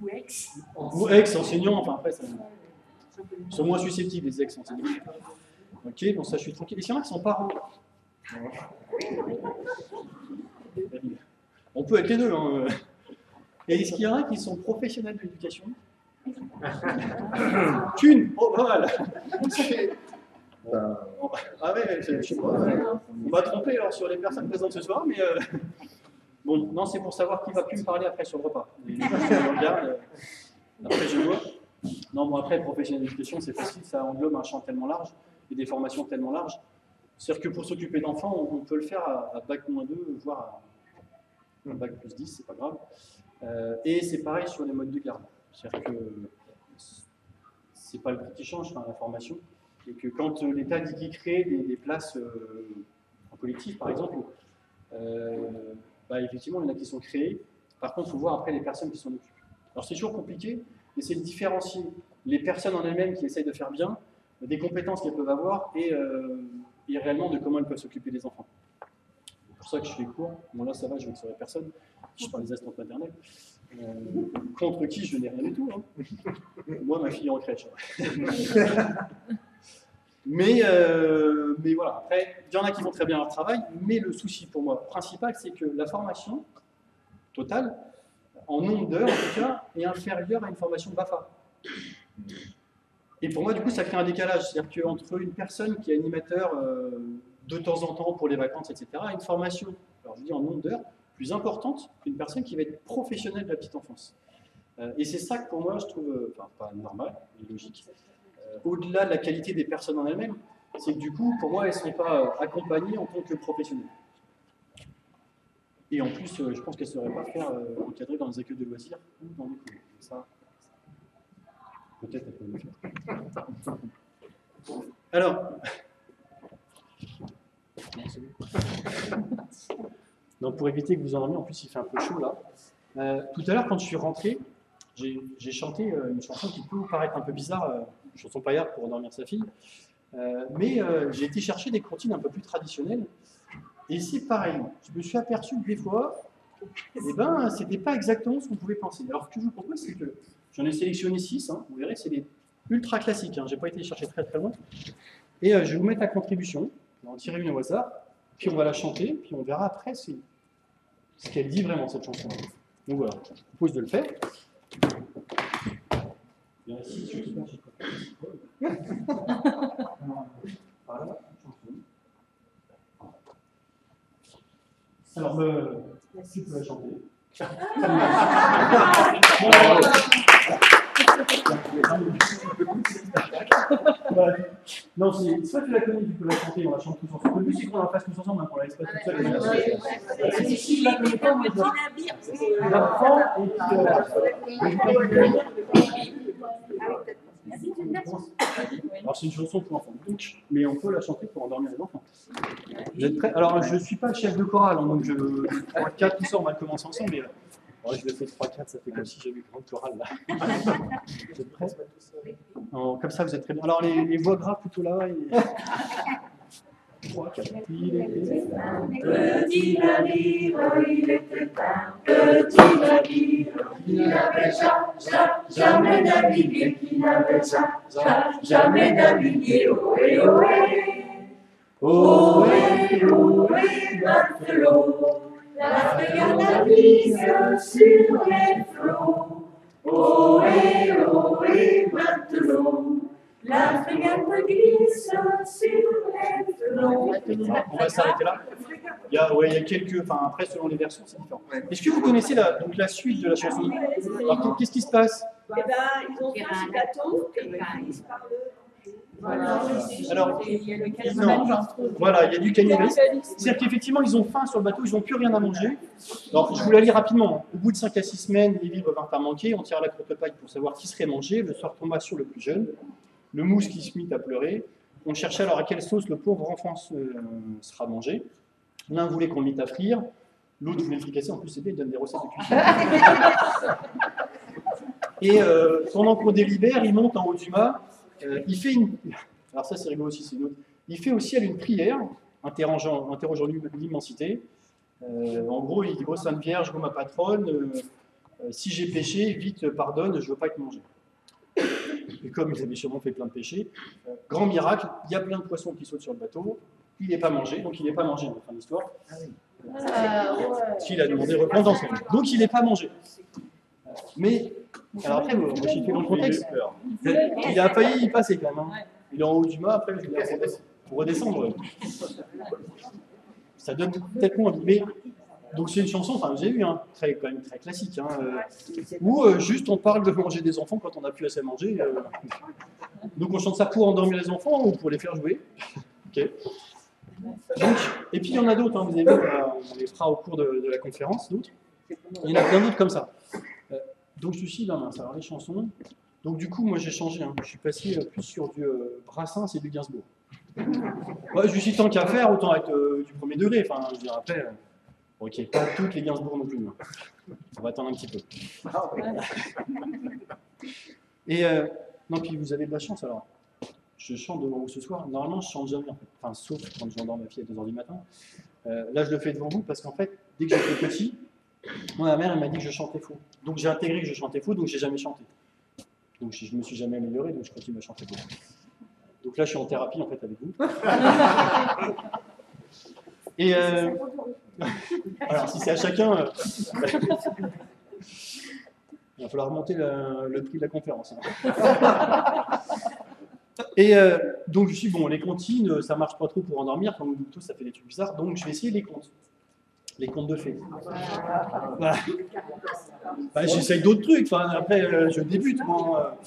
Ou ex. Ou ex-enseignants, après, ils sont moins susceptibles, les ex-enseignants. Ok, bon, ça, je suis tranquille. Et s'il y en a qui sont parents? On peut être les deux. Hein. Et est-ce qu'il y en a qui sont professionnels de l'éducation? Qu'une. Oh, voilà. Ah ouais, je sais pas. On va tromper alors, sur les personnes présentes ce soir, mais bon, non, c'est pour savoir qui va plus me parler après sur le repas. Après, je vois. Non, bon, après, professionnel d'éducation, c'est facile, ça englobe un champ tellement large et des formations tellement larges. C'est-à-dire que pour s'occuper d'enfants, on peut le faire à bac-2, voire à bac plus 10, c'est pas grave. Et c'est pareil sur les modes de garde. C'est-à-dire que c'est pas le prix qui change, enfin, la formation. Et que quand l'État dit qu'il crée des places en collectif, par exemple, effectivement, il y en a qui sont créées. Par contre, il faut voir après les personnes qui s'en occupent. Alors, c'est toujours compliqué, mais c'est de différencier les personnes en elles-mêmes qui essayent de faire bien, des compétences qu'elles peuvent avoir et réellement de comment elles peuvent s'occuper des enfants. C'est pour ça que je fais cours. Bon, là, ça va, je ne vexerai personne. Je parle des assistantes maternelles. Contre qui je n'ai rien du tout. Hein. Moi, ma fille est en crèche. Mais voilà, après, il y en a qui font très bien leur travail, mais le souci pour moi principal, c'est que la formation totale, en nombre d'heures en tout cas, est inférieure à une formation BAFA. Et pour moi, du coup, ça crée un décalage. C'est-à-dire qu'entre une personne qui est animateur de temps en temps pour les vacances, etc., et une formation, alors je dis en nombre d'heures, plus importante qu'une personne qui va être professionnelle de la petite enfance. Et c'est ça que pour moi, je trouve, pas normal, mais logique. Au-delà de la qualité des personnes en elles-mêmes, c'est que du coup, pour moi, elles ne sont pas accompagnées en tant que professionnelles. Et en plus, je pense qu'elles ne sauraient pas faire encadrer dans les accueils de loisirs ou dans les cours. Ça, peut-être elles peuvent le faire. Alors, donc pour éviter que vous en endormiez, en plus il fait un peu chaud là. Tout à l'heure, quand je suis rentré, j'ai chanté une chanson qui peut vous paraître un peu bizarre, une chanson paillarde pour endormir sa fille, mais j'ai été chercher des comptines un peu plus traditionnelles. Et c'est pareil, je me suis aperçu que des fois, c'était pas exactement ce qu'on pouvait penser. Alors, ce que je vous propose, c'est que j'en ai sélectionné 6, hein, vous verrez, c'est des ultra classiques, hein, j'ai pas été chercher très très loin. Et je vais vous mettre à contribution, on va en tirer une au hasard, puis on va la chanter, puis on verra après ce qu'elle dit vraiment, cette chanson. Donc voilà, je vous propose de le faire. Il y en a 6, je ne sais pas. Voilà, chanson. Alors, tu peux la chanter. Non, soit tu la connais, tu peux la chanter, on la chante tous ensemble. Le but, c'est qu'on la fasse tous ensemble, hein, qu'on la laisse pas toute seule. Si je la connais pas, moi, je la prends alors, c'est une chanson pour enfants, mais on peut la chanter pour endormir les enfants. Vous êtes prêts? Alors, je ne suis pas le chef de chorale, hein, donc 3-4, tout ça, on va commencer ensemble. Mais, je le fais 3-4, ça fait comme si j'avais une grande chorale là. Vous êtes prêts? Comme ça, vous êtes très bien. Alors, les voix graves plutôt là. 3, 4. Il était petit navire, il était un petit navire, qui n'avait jamais navigué, qui n'avait jamais navigué. Ohé, ohé, ohé, ohé, matelot, la frégate navise sur les flots. Ohé, ohé, matelot, la frégate glisse sur les flots. On va s'arrêter là. Il y a quelques, après selon les versions, c'est différent. Est-ce que vous connaissez la suite de la chanson? Alors, qu'est-ce qui se passe? Ils ont fait un bateau et ils se parlent. Alors, il y a du cannibalisme. C'est-à-dire qu'effectivement, ils ont faim sur le bateau, ils n'ont plus rien à manger. Alors, je vous la lis rapidement. Au bout de 5 à 6 semaines, les vivres vinrent à manquer. On tira la courte paille pour savoir qui serait mangé. Le soir tomba sur le plus jeune. Le mousse qui se mit à pleurer. On cherchait alors à quelle sauce le pauvre enfant sera mangé. L'un voulait qu'on le mette à frire. L'autre voulait le fricasser. En plus, c'est bien, il donne des recettes de cuisine. Et pendant qu'on délibère, il monte en haut du mât. Il fait une... Alors ça, c'est rigolo aussi, c'est une autre. Il fait au ciel une prière, interrogeant l'immensité. En gros, il dit « Ô Sainte Vierge, ô ma patronne, si j'ai péché, vite pardonne, je ne veux pas être mangé. » Et comme ils avaient sûrement fait plein de péchés, grand miracle, il y a plein de poissons qui sautent sur le bateau, il n'est pas mangé, donc il n'est pas mangé, dans la fin de l'histoire. S'il a demandé repentance. Donc il n'est pas mangé. Mais, alors après, moi j'ai fait dans le contexte, il a failli y passer quand même. Hein. Il est en haut du mât, après je vais pour redescendre. Ça donne peut-être moins envie. Mais Donc c'est une chanson, enfin j'ai eu, hein, quand même très classique, hein, où juste on parle de manger des enfants quand on n'a plus assez à manger. Donc on chante ça pour endormir les enfants ou pour les faire jouer. Ok. Donc, et puis il y en a d'autres, hein, vous avez vu, on les fera au cours de la conférence, d'autres. Il y en a plein d'autres comme ça. Donc celui-ci, là, ça va les chansons. Donc du coup, moi j'ai changé, hein, je suis passé plus sur du Brassens et du Gainsbourg. Ouais, je me suis dit, tant qu'à faire, autant être du premier degré. Enfin, je dirais après, ok, pas toutes les Gainsbourg non plus. Hein. On va attendre un petit peu. Et non, puis vous avez de la chance alors. Je chante devant vous ce soir. Normalement, je chante jamais, en fait. Enfin, sauf quand j'endors ma fille à 2 h du matin. Là, je le fais devant vous parce qu'en fait, dès que j'étais petit, moi, ma mère, elle m'a dit que je chantais faux. Donc j'ai intégré que je chantais faux, donc j'ai jamais chanté. Donc je me suis jamais amélioré, donc je continue à chanter faux. Donc là, je suis en thérapie, en fait, avec vous. Et alors, si c'est à chacun, il va falloir remonter le prix de la conférence. Hein. Et donc, je suis bon, les comptines, ça marche pas trop pour endormir, comme vous dites tous, ça fait des trucs bizarres, donc je vais essayer les contes. Les contes de fées. Bah, j'essaye d'autres trucs, enfin, après, je débute, moi.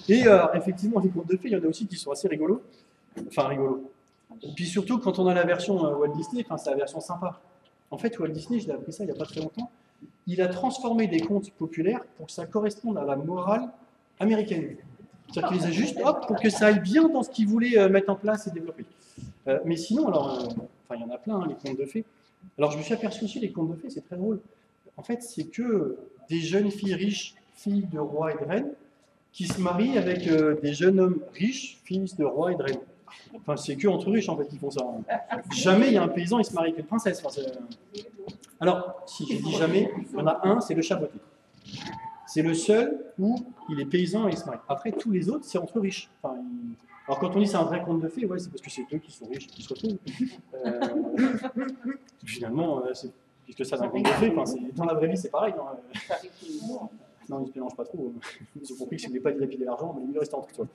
Et effectivement, les contes de fées, il y en a aussi qui sont assez rigolos. Enfin, rigolos. Et puis surtout, quand on a la version Walt Disney, c'est la version sympa. En fait, Walt Disney, je l'ai appris ça il n'y a pas très longtemps, il a transformé des contes populaires pour que ça corresponde à la morale américaine. C'est-à-dire qu'il les a juste, hop, pour que ça aille bien dans ce qu'il voulait mettre en place et développer. Mais sinon, alors, il y en a plein, hein, les contes de fées. Alors, je me suis aperçu aussi, les contes de fées, c'est très drôle. En fait, c'est que des jeunes filles riches, filles de rois et de reines, qui se marient avec des jeunes hommes riches, fils de rois et de reines. Enfin, c'est que entre riches, en fait, qui font ça. Jamais il y a un paysan, il se marie avec une princesse. Enfin, alors, si je dis jamais, il y en a un, c'est le Chaboté. C'est le seul où il est paysan et il se marie. Après, tous les autres, c'est entre riches. Enfin, alors, quand on dit c'est un vrai conte de fées, ouais, c'est parce que c'est eux qui sont riches qui se retrouvent. Finalement, c'est plus que ça d'un conte de fées. Enfin, dans la vraie vie, c'est pareil. Non, ils ne se mélangent pas trop. Ils ont compris que si vous ne voulez pas dilapider l'argent, mais il mieux rester entre toi.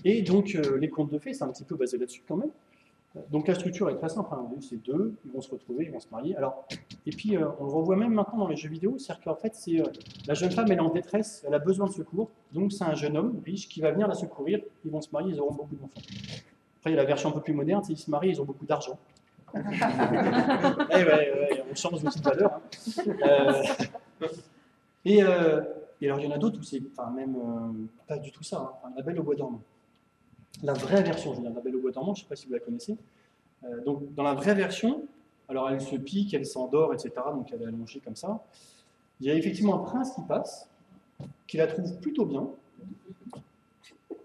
Et donc, les contes de fées, c'est un petit peu basé là-dessus quand même. Donc la structure est très simple, hein. C'est deux, ils vont se retrouver, ils vont se marier. Alors, et puis on le revoit même maintenant dans les jeux vidéo, c'est-à-dire qu'en fait, la jeune femme, elle est en détresse, elle a besoin de secours, donc c'est un jeune homme riche qui va venir la secourir, ils vont se marier, ils auront beaucoup d'enfants. Après, il y a la version un peu plus moderne, ils se marient, ils ont beaucoup d'argent. Ouais, on change aussi de valeur. Hein. Et alors, il y en a d'autres où c'est même pas du tout ça, hein. La Belle au bois dormant. La vraie version, je veux dire, La Belle au bois dormant, je ne sais pas si vous la connaissez. Donc, dans la vraie version, alors elle se pique, elle s'endort, etc. Donc, elle est allongée comme ça. Il y a effectivement un prince qui passe, qui la trouve plutôt bien.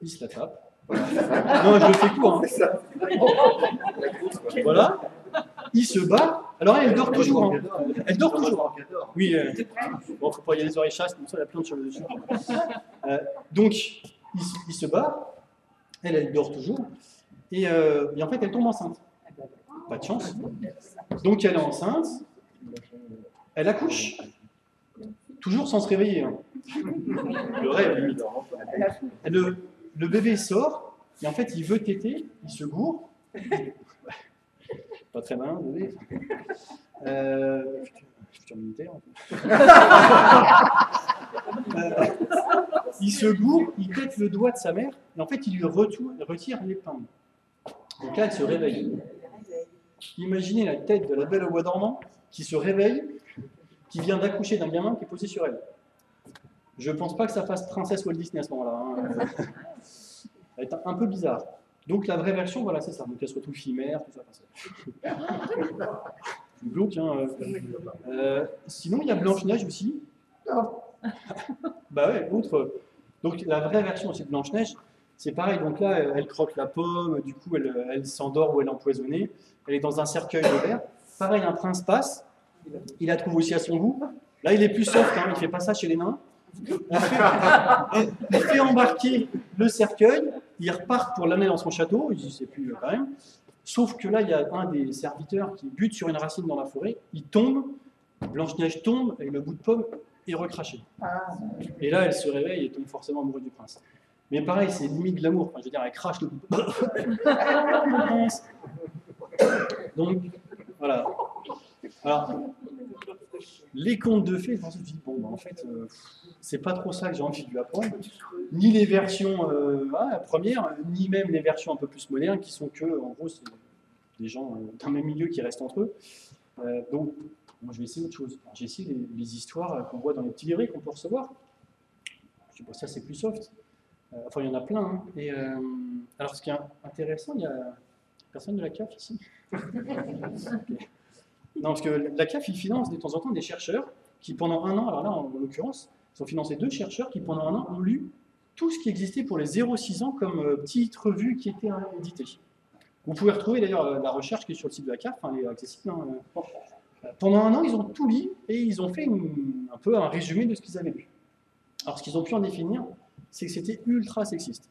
Il se la tape. Non, je le fais court. Hein. Voilà. Il se bat. Alors, elle dort toujours. Hein. Elle dort toujours. Oui. Bon, il ne faut pas y aller les oreilles chasses, comme ça, il y a plein de cheveux dessus. Donc, il se bat. Elle dort toujours, et en fait, elle tombe enceinte. Pas de chance. Donc, elle est enceinte, elle accouche, toujours sans se réveiller. Hein. Le rêve, limite. Le bébé sort, et en fait, il veut téter, il se gourre. Pas très malin, le bébé. Futur militaire. Il se gourre, il tète le doigt de sa mère, et en fait, il lui retire l'épingle. Donc là, elle se réveille. Imaginez la tête de la Belle au bois dormant qui se réveille, qui vient d'accoucher d'un gamin qui est posé sur elle. Je ne pense pas que ça fasse princesse Walt Disney à ce moment-là. Hein. Ça va être un peu bizarre. Donc la vraie version, voilà, c'est ça. Donc elle se retrouve fille-mère, tout ça. Glauque, hein. Sinon, il y a Blanche-Neige aussi. Bah ouais, outre. Donc la vraie version, c'est Blanche-Neige. C'est pareil, donc là, elle croque la pomme, du coup, elle s'endort ou elle est empoisonnée. Elle est dans un cercueil de verre. Pareil, un prince passe. Il la trouve aussi à son goût. Là, il est plus soft, hein, il ne fait pas ça chez les nains. Il fait embarquer le cercueil. Ils repartent pour l'amener dans son château. Il dit, c'est plus quand même. Sauf que là, il y a un des serviteurs qui bute sur une racine dans la forêt. Il tombe. Blanche-Neige tombe et le bout de pomme est recraché. Et là, elle se réveille et tombe forcément amoureuse du prince. Mais pareil, c'est limite de l'amour. Enfin, je veux dire, elle crache le bout de Donc, voilà. Alors, les contes de fées, je me suis dit, bon, bah, en fait, c'est pas trop ça que j'ai envie de lui apprendre. Ni les versions premières, ni même les versions un peu plus modernes qui sont que, en gros, c'est des gens d'un même milieu qui restent entre eux. Donc, moi, je vais essayer autre chose. J'ai essayé les histoires qu'on voit dans les petits livrets qu'on peut recevoir. Je sais pas, ça c'est plus soft. Enfin, il y en a plein. Hein. Et, alors, ce qui est intéressant, il y a personne de la CAF ici. Okay. Non, parce que la CAF, il finance de temps en temps des chercheurs qui, pendant un an, alors là, en l'occurrence, ils ont financé 2 chercheurs qui, pendant un an, ont lu tout ce qui existait pour les 0-6 ans comme petite revue qui était éditée. Vous pouvez retrouver d'ailleurs la recherche qui est sur le site de la CAF, elle est accessible. Hein. Pendant un an, ils ont tout lu et ils ont fait un peu un résumé de ce qu'ils avaient lu. Alors, ce qu'ils ont pu en définir, c'est que c'était ultra sexiste.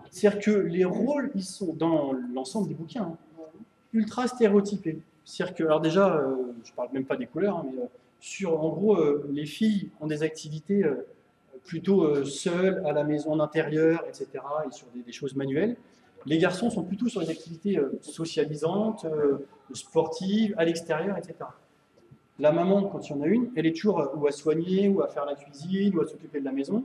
C'est-à-dire que les rôles, ils sont dans l'ensemble des bouquins, hein, ultra stéréotypés. C'est-à-dire que, alors déjà, je ne parle même pas des couleurs, hein, mais en gros, les filles ont des activités plutôt seules, à la maison, en intérieur, etc., et sur des choses manuelles. Les garçons sont plutôt sur des activités socialisantes, sportives, à l'extérieur, etc. La maman, quand il y en a une, elle est toujours ou à soigner, ou à faire la cuisine, ou à s'occuper de la maison.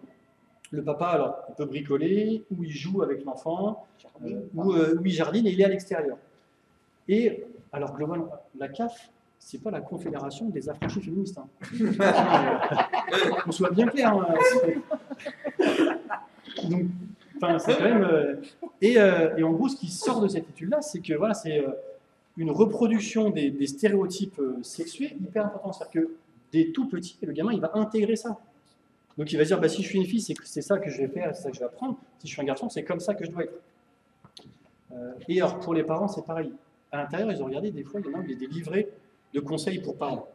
Le papa, alors, il peut bricoler, ou il joue avec l'enfant, ou il jardine et il est à l'extérieur. Et, alors, globalement, la CAF, c'est pas la confédération des affranchis féministes. Hein. Qu'on soit bien clair. Hein. Donc, enfin, c'est quand même. Et en gros, ce qui sort de cette étude-là, c'est que voilà, c'est une reproduction des stéréotypes sexués hyper importants. C'est-à-dire que dès tout petit, le gamin, il va intégrer ça. Donc, il va se dire, bah, si je suis une fille, c'est ça que je vais faire, c'est ça que je vais apprendre. Si je suis un garçon, c'est comme ça que je dois être. Et alors, pour les parents, c'est pareil. À l'intérieur, ils ont regardé, des fois, il y en a des livrets de conseils pour parents.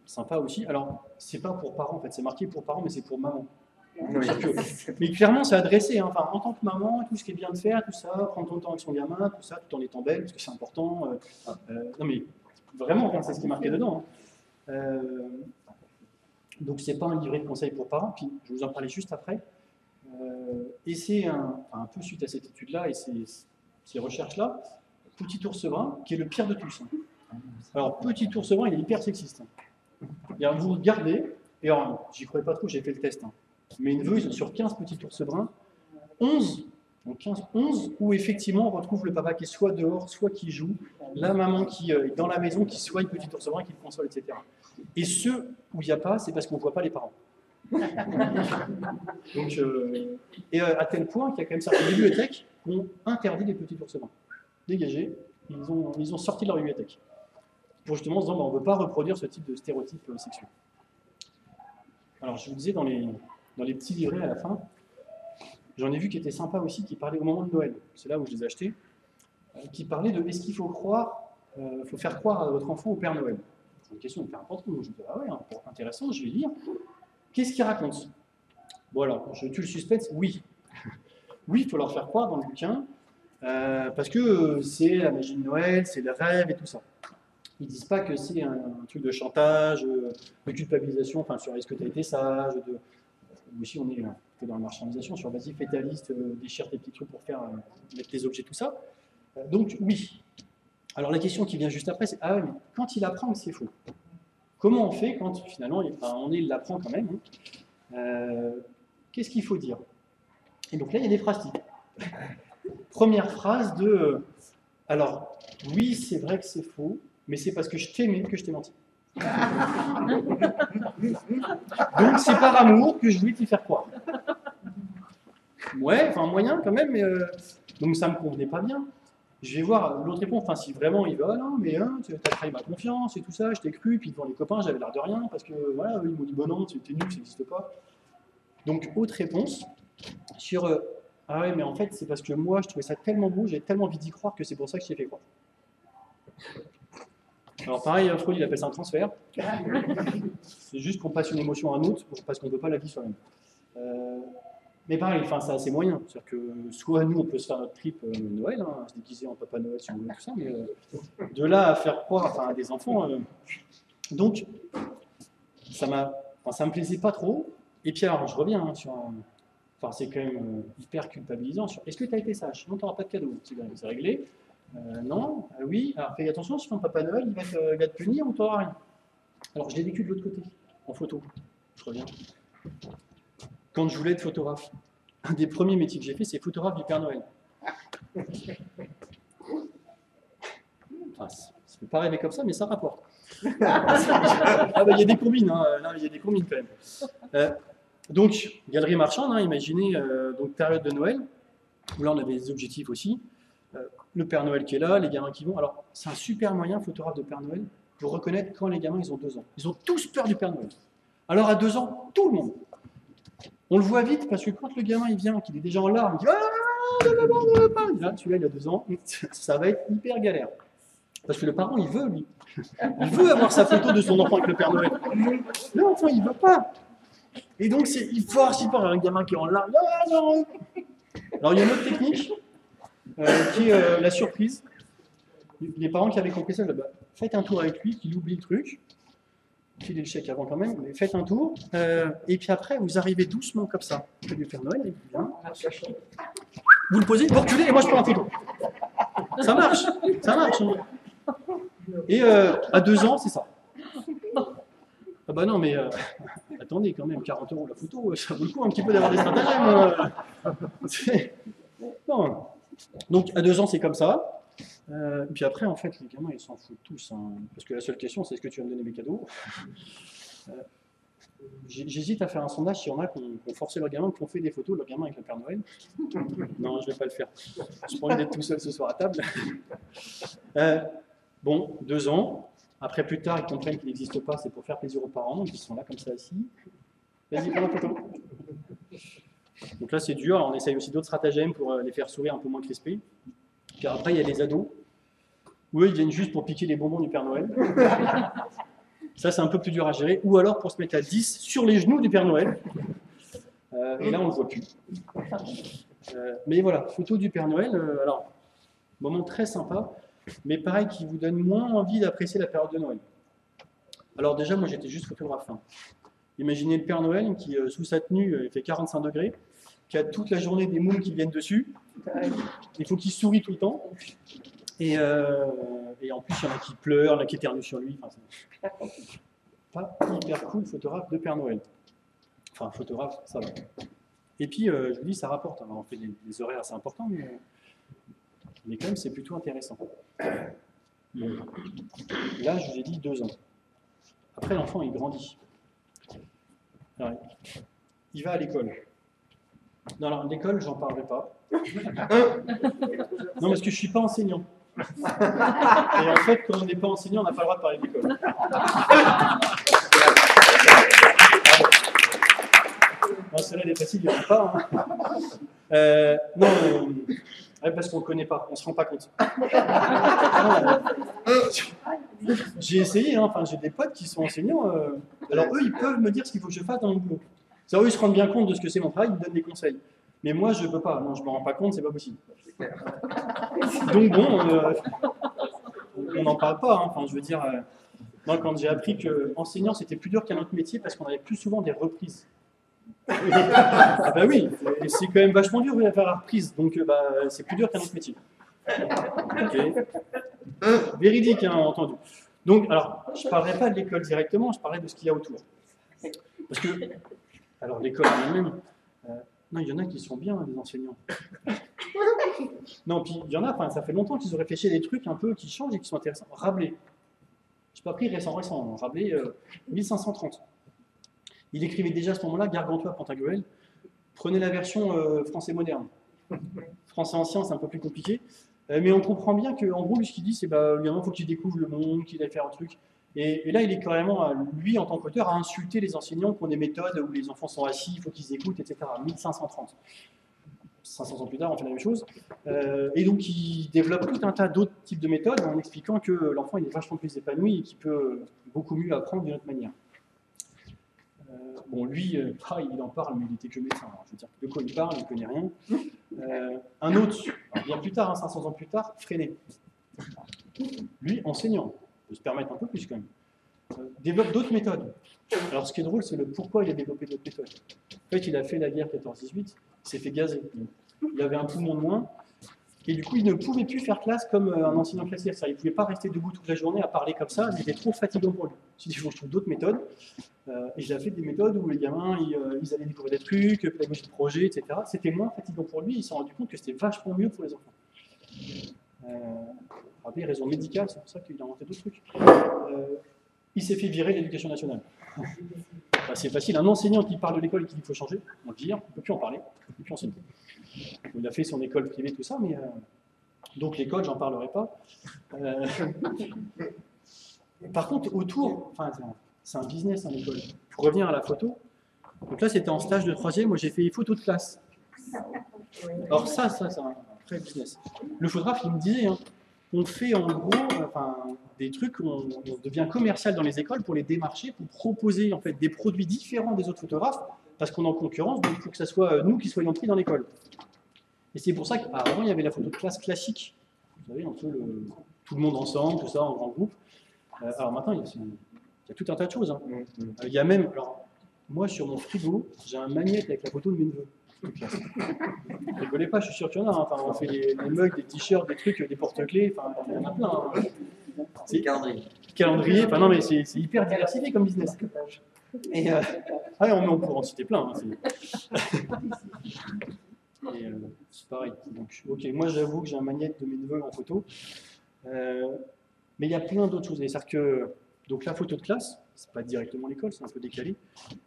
Sympa aussi. Alors, c'est pas pour parents, en fait, c'est marqué pour parents, mais c'est pour maman. Oui. Mais clairement, c'est adressé. Hein. Enfin, en tant que maman, tout ce qui est bien de faire, tout ça, prendre ton temps avec son gamin, tout ça, tout en étant belle, parce que c'est important. Non, mais vraiment, hein, c'est ce qui est marqué dedans. Hein. Donc, c'est pas un livret de conseils pour parents. Puis, je vais vous en parler juste après. Et c'est un peu suite à cette étude-là et ces recherches-là, Petit ours brun, qui est le pire de tous. Hein. Alors, Petit ours brun, il est hyper sexiste. Hein. Et alors, vous regardez, et alors, j'y croyais pas trop, j'ai fait le test. Hein. Mais une veuve sur 15 petits ours bruns, 11 où effectivement on retrouve le papa qui est soit dehors, soit qui joue, la maman qui est dans la maison, qui soigne petit ours brun, qui le console, etc. Et ceux où il n'y a pas, c'est parce qu'on ne voit pas les parents. Donc, et à tel point qu'il y a quand même certaines bibliothèques qui ont interdit les petits ours bruns. Dégagés, ils ont sorti de leur bibliothèque. Pour justement se dire, on ne veut pas reproduire ce type de stéréotype sexuel. Alors, je vous disais, dans les petits livrets à la fin, j'en ai vu qui étaient sympas aussi, qui parlaient au moment de Noël. C'est là où je les ai achetés. Qui parlaient de est-ce qu'il faut faire croire à votre enfant au Père Noël. C'est une question hyper importante. Donc je me dis, ah ouais, intéressant, je vais lire. Qu'est-ce qu'il raconte? Voilà, je tue le suspense. Oui. Oui, il faut leur faire croire dans le bouquin, parce que c'est la magie de Noël, c'est le rêve et tout ça. Ils ne disent pas que c'est un truc de chantage, de culpabilisation, enfin sur est-ce que tu as été sage, aussi on est dans la marchandisation, sur vas-y fétaliste, déchire tes petits trucs pour mettre tes objets, tout ça. Donc oui. Alors la question qui vient juste après, c'est ah ouais, mais quand il apprend que c'est faux, comment on fait quand finalement il l'apprend quand même, hein, qu'est-ce qu'il faut dire? Et donc là il y a des phrases types. Première phrase de alors oui c'est vrai que c'est faux, mais c'est parce que je t'aimais que je t'ai menti. Donc c'est par amour que je voulais t'y faire croire. Ouais, enfin moyen quand même, mais donc ça me convenait pas bien. Je vais voir l'autre réponse, enfin si vraiment il va, non mais hein, tu as trahi ma confiance et tout ça, je t'ai cru, puis devant les copains j'avais l'air de rien, parce que voilà, ils m'ont dit bon non, t'es nul, ça n'existe pas. Donc autre réponse, sur ah ouais mais en fait c'est parce que moi je trouvais ça tellement beau, j'ai tellement envie d'y croire que c'est pour ça que je t'ai fait croire. Alors pareil, Freud il appelle ça un transfert. C'est juste qu'on passe une émotion à un autre parce qu'on ne veut pas la vivre soi-même. Mais pareil, enfin, c'est assez moyen. C'est-à-dire que soit nous on peut se faire notre trip Noël, hein, se déguiser en Papa Noël si on veut tout ça, mais de là à faire croire à des enfants. Donc ça me plaisait pas trop. Et puis alors je reviens hein, sur enfin c'est quand même hyper culpabilisant sur est-ce que tu as été sage? Non, tu n'auras pas de cadeau, c'est réglé. Non, oui, alors fais attention, si ton Papa Noël, il va te punir ou t'auras rien. Alors je l'ai vécu de l'autre côté, en photo. Je reviens. Quand je voulais être photographe, un des premiers métiers que j'ai fait, c'est photographe du Père Noël. Enfin, ça ne peut pas rêver comme ça, mais ça rapporte. Ah bah il y a des combines, hein. Là, il y a des combines quand même. Donc, galerie marchande, hein, imaginez, donc période de Noël, où là on avait des objectifs aussi. Le Père Noël qui est là, les gamins qui vont. Alors, c'est un super moyen, photographe de Père Noël, pour reconnaître quand les gamins ils ont 2 ans. Ils ont tous peur du Père Noël. Alors à 2 ans, tout le monde. On le voit vite parce que quand le gamin il vient, qu'il est déjà en larmes, il dit là, celui-là il a 2 ans, ça va être hyper galère. Parce que le parent il veut lui. Il veut avoir sa photo de son enfant avec le Père Noël. L'enfant il veut pas. Et donc il force, il part un gamin qui est en larmes. Alors il y a une autre technique qui est la surprise. Les parents qui avaient compris ça, bah, faites un tour avec lui, qu'il oublie le truc. Filez le chèque avant quand même, mais faites un tour. Et puis après, vous arrivez doucement comme ça. Vous faites du Père Noël, et puis bien. Vous le posez, vous reculez, et moi je prends la photo. Ça marche, ça marche. Et à 2 ans, c'est ça. Ah bah non, mais attendez quand même, 40 € la photo, ça vaut le coup un petit peu d'avoir des stratagèmes. Non. Donc à 2 ans, c'est comme ça. Puis après, en fait, les gamins, ils s'en foutent tous. Hein, parce que la seule question, c'est est-ce que tu vas me donner mes cadeaux? J'hésite à faire un sondage s'il y en a qui ont forcé leurs gamins, qui ont fait des photos de leurs gamins avec le Père Noël. Non, je ne vais pas le faire. Je pas envie d'être tout seul ce soir à table. Bon, 2 ans. Après, plus tard, ils comprennent qu'il n'existe pas, c'est pour faire plaisir aux parents. Donc, ils sont là comme ça, assis. Vas-y, prends la photo. Donc là, c'est dur. Alors, on essaye aussi d'autres stratagèmes pour les faire sourire un peu moins crispés. Puis après, il y a les ados, où eux, ils viennent juste pour piquer les bonbons du Père Noël. Ça, c'est un peu plus dur à gérer. Ou alors pour se mettre à 10 sur les genoux du Père Noël. Et là, on ne le voit plus. Mais voilà, photo du Père Noël. Alors, moment très sympa, mais pareil, qui vous donne moins envie d'apprécier la période de Noël. Alors déjà, moi, j'étais juste photographe. Hein. Imaginez le Père Noël qui, sous sa tenue, il fait 45 degrés, qui a toute la journée des moules qui viennent dessus. Il faut qu'il sourie tout le temps. Et en plus, il y en a qui pleurent, il y en a qui éternuent sur lui. Enfin, pas hyper cool, photographe de Père Noël. Enfin, photographe, ça va. Et puis, je vous dis, ça rapporte. Alors, on fait des horaires assez importants, mais quand même, c'est plutôt intéressant. Bon. Là, je vous ai dit 2 ans. Après, l'enfant, il grandit. Alors, il va à l'école. Non, alors, l'école, j'en parlerai pas. Non, parce que je ne suis pas enseignant. Et en fait, quand on n'est pas enseignant, on n'a pas le droit de parler de l'école. Non, celle-là, elle est facile, il n'y en a pas. Hein. Non, parce qu'on ne connaît pas, on ne se rend pas compte. J'ai essayé, hein, enfin, j'ai des potes qui sont enseignants. Alors, eux, ils peuvent me dire ce qu'il faut que je fasse dans mon boulot. C'est-à-dire, eux, ils se rendent bien compte de ce que c'est mon travail, ils me donnent des conseils. Mais moi, je ne peux pas. Non, je ne me rends pas compte, c'est pas possible. Donc bon, on n'en parle pas. Hein. Enfin, je veux dire, moi, quand j'ai appris que enseignant, c'était plus dur qu'un autre métier parce qu'on avait plus souvent des reprises. Ah bah oui, c'est quand même vachement dur de faire la reprise. Donc c'est plus dur qu'un autre métier. Okay. Véridique, hein, entendu. Donc, alors, je ne parlerai pas de l'école directement, je parlerai de ce qu'il y a autour. Parce que, alors, l'école en elle-même, non, il y en a qui sont bien, les enseignants. Non, puis il y en a, enfin, ça fait longtemps qu'ils ont réfléchi à des trucs un peu qui changent et qui sont intéressants. Rabelais. Je n'ai pas pris récent, Rabelais, 1530. Il écrivait déjà à ce moment-là Gargantua, Pantagruel. Prenez la version français moderne. Français ancien, c'est un peu plus compliqué. Mais on comprend bien qu'en gros, ce qu'il dit, c'est bah, il faut qu'il découvre le monde, qu'il aille faire un truc. Et là, il est carrément, lui, en tant qu'auteur, à insulter les enseignants qui ont des méthodes où les enfants sont assis, il faut qu'ils écoutent, etc. 1530. 500 ans plus tard, on fait la même chose. Et donc, il développe tout un tas d'autres types de méthodes en expliquant que l'enfant il est vachement plus épanoui et qu'il peut beaucoup mieux apprendre d'une autre manière. Bon, lui, il en parle, mais il était que médecin. Alors, je veux dire, de quoi il parle, il ne connaît rien. Un autre, bien plus tard, 500 ans plus tard, Freinet. Lui, enseignant, il peut se permettre un peu plus quand même. Développe d'autres méthodes. Alors, ce qui est drôle, c'est le pourquoi il a développé d'autres méthodes. En fait, il a fait la guerre 14-18, il s'est fait gazer. Il avait un poumon de moins, Et du coup, il ne pouvait plus faire classe comme un enseignant classique. Il ne pouvait pas rester debout toute la journée à parler comme ça, c'était trop fatigant pour lui. Je me suis dit, il faut que je trouve d'autres méthodes. Et j'ai fait des méthodes où les gamins, ils allaient découvrir des trucs, pédagogie de projet, etc. C'était moins fatigant pour lui, il s'est rendu compte que c'était vachement mieux pour les enfants. Après, raison médicale, c'est pour ça qu'il a inventé d'autres trucs. Il s'est fait virer de l'éducation nationale. Bah, c'est facile, un enseignant qui parle de l'école et qui dit qu'il faut changer, on le vire, on ne peut plus en parler, on ne peut plus enseigner. Il a fait son école privée, tout ça, mais donc l'école, j'en parlerai pas. Par contre, autour, enfin, c'est un business, hein, l'école. Pour revenir à la photo, donc là, c'était en stage de 3e, moi j'ai fait photo de classe. Alors ça, c'est un vrai business. Le photographe, il me disait, hein, on fait en gros des trucs où on devient commercial dans les écoles pour les démarcher, pour proposer en fait des produits différents des autres photographes, parce qu'on est en concurrence, donc il faut que ce soit nous qui soyons pris dans l'école. Et c'est pour ça qu'avant, il y avait la photo de classe classique. Vous savez, un peu tout le monde ensemble, tout ça, en grand groupe. Alors maintenant, il y a tout un tas de choses. Hein. Il y a même, alors, moi sur mon frigo, j'ai un magnète avec la photo de mes neveux. Ne rigolez pas, je suis sûr qu'il y en a. Hein. Enfin, on fait des mugs, des t-shirts, des trucs, des porte-clés, enfin, il y en a plein. Hein. C'est calendrier. Enfin, non, mais c'est hyper diversifié comme business. Et on peut en citer plein. Hein, c'est pareil. Donc, ok, moi j'avoue que j'ai un magnète de mes neveux en photo. Mais il y a plein d'autres choses. C'est-à-dire que donc la photo de classe, c'est pas directement l'école, c'est un peu décalé.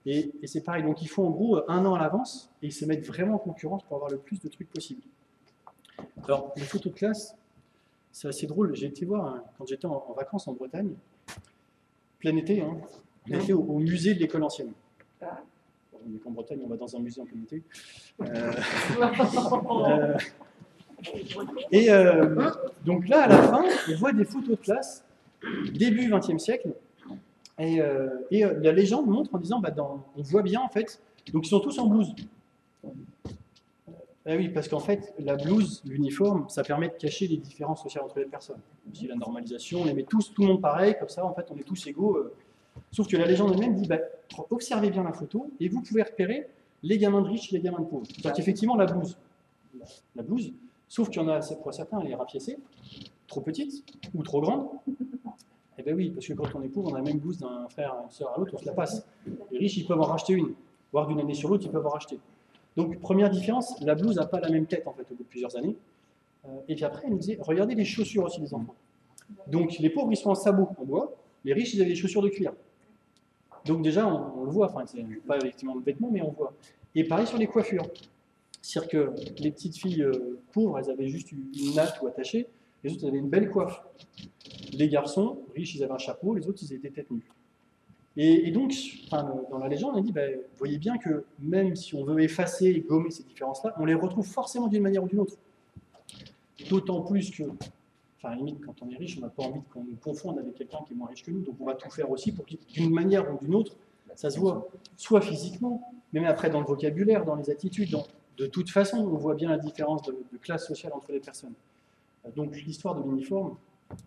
Et c'est pareil, donc ils font en gros 1 an à l'avance et ils se mettent vraiment en concurrence pour avoir le plus de trucs possible. Alors, les photos de classe, c'est assez drôle. J'ai été voir, hein, quand j'étais en vacances en Bretagne, plein été, hein, on était au musée de l'école ancienne. En Bretagne, on va dans un musée en plein été. Donc là, à la fin, on voit des photos de classe, début XXe siècle, et la légende montre en disant, on voit bien en fait, donc ils sont tous en blouse. Ah oui, parce qu'en fait, la blouse, l'uniforme, ça permet de cacher les différences sociales entre les personnes. Si la normalisation, on les met tout le monde pareil, comme ça, en fait, on est tous égaux. Sauf que la légende elle-même dit, observez bien la photo, et vous pouvez repérer les gamins de riches et les gamins de pauvres. C'est-à-dire qu'effectivement, la blouse, sauf qu'il y en a, pour certains, elle est rapiécée, trop petite ou trop grande. Eh bien oui, parce que quand on est pauvre, on a la même blouse d'un frère, d'une sœur à l'autre, on se la passe. Les riches, ils peuvent en racheter une, voire d'une année sur l'autre, ils peuvent en racheter. Donc, première différence, la blouse n'a pas la même tête, en fait, au bout de plusieurs années. Et puis après, elle nous disait, regardez les chaussures aussi des enfants. Donc, les pauvres, ils sont en sabots en bois, les riches, ils avaient des chaussures de cuir. Donc déjà, on le voit, enfin, c'est pas effectivement le vêtement, mais on voit. Et pareil sur les coiffures. C'est-à-dire que les petites filles pauvres, elles avaient juste une natte ou attachée, les autres, elles avaient une belle coiffe. Les garçons, riches, ils avaient un chapeau, les autres, ils étaient tête nue. Et donc, dans la légende, on dit, vous voyez bien que même si on veut effacer et gommer ces différences-là, on les retrouve forcément d'une manière ou d'une autre. D'autant plus que, limite, quand on est riche, on n'a pas envie qu'on nous confonde avec quelqu'un qui est moins riche que nous, donc on va tout faire aussi pour que, d'une manière ou d'une autre, ça se voit, soit physiquement, mais même après dans le vocabulaire, dans les attitudes, de toute façon, on voit bien la différence de classe sociale entre les personnes. Donc l'histoire de l'uniforme,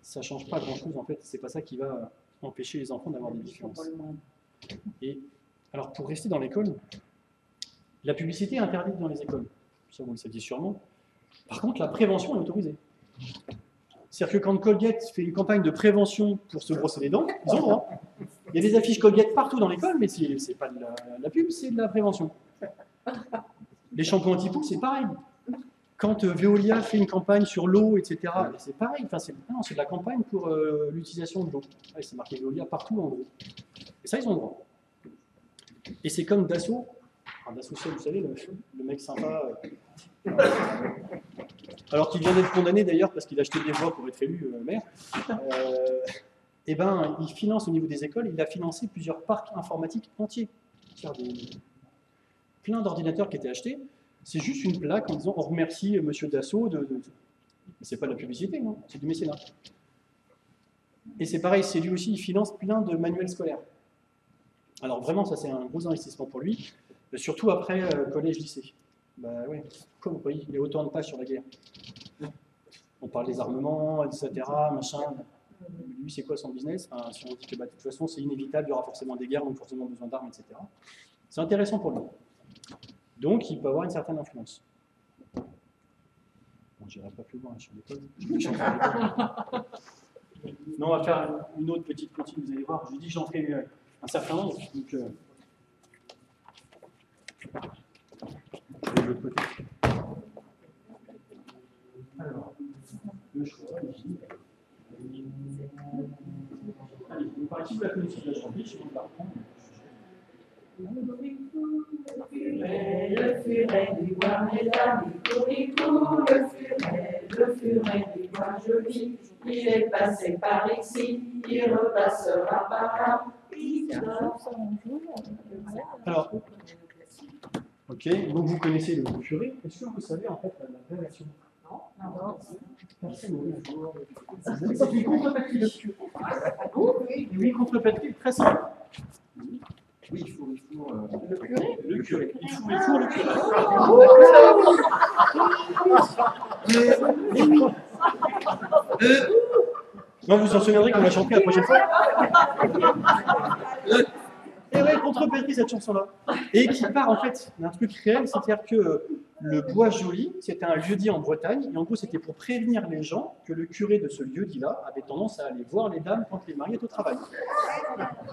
ça ne change pas grand-chose, en fait, c'est pas ça qui va empêcher les enfants d'avoir des différences. Et alors, pour rester dans l'école, la publicité est interdite dans les écoles, ça vous le saviez sûrement. Par contre, la prévention est autorisée. C'est-à-dire que quand Colgate fait une campagne de prévention pour se brosser les dents, ils ont le droit. Il y a des affiches Colgate partout dans l'école, mais c'est pas de la pub, c'est de la prévention. Les shampoings anti-poux, c'est pareil. Quand Veolia fait une campagne sur l'eau, etc., c'est pareil. Enfin, c'est de la campagne pour l'utilisation de l'eau. C'est marqué Veolia partout, en gros. Et ça, ils ont le droit. Et c'est comme Dassault. Dassault, vous savez, le mec sympa. Alors qu'il vient d'être condamné d'ailleurs parce qu'il a acheté des voix pour être élu maire. Il finance au niveau des écoles, il a financé plusieurs parcs informatiques entiers. Plein d'ordinateurs qui étaient achetés. C'est juste une plaque en disant on remercie monsieur Dassault c'est pas de la publicité, non, c'est du mécénat. Et c'est pareil, c'est lui aussi, il finance plein de manuels scolaires. Alors vraiment, ça c'est un gros investissement pour lui, surtout après collège-lycée. Oui, comme vous voyez, il y a autant de pages sur la guerre. On parle des armements, etc., machin. Lui, c'est quoi son business? Si on dit que de toute façon c'est inévitable, il y aura forcément des guerres, donc forcément besoin d'armes, etc. C'est intéressant pour lui. Donc, il peut avoir une certaine influence. Bon, j'irai pas plus loin sur les codes. Non, on va faire une autre petite continue, vous allez voir. Je vous dis, j'en fais un certain nombre. Donc, je vais de l'autre côté. Alors, le choix ici. Allez, vous parlez ici de la connaissance de la janvier, je vais vous la reprendre. Le furet du bois, mesdames, il court, le furet du bois joli, il est passé par ici, il repassera par là. Alors, ok, donc vous connaissez le furet. Est-ce que vous savez en fait la relation? Non. Personne ne c'est une contrepartie. Oui, contrepartie très simple. Oui, il faut le curé. Il faut le curé. Non, vous vous en souviendrez qu'on l'a chanté la prochaine fois. Et ouais, contrepartie cette chanson-là. Et qui part en fait d'un truc réel, c'est-à-dire que le bois joli, c'était un lieu-dit en Bretagne, et en gros c'était pour prévenir les gens que le curé de ce lieu-dit-là avait tendance à aller voir les dames quand les maris étaient au travail.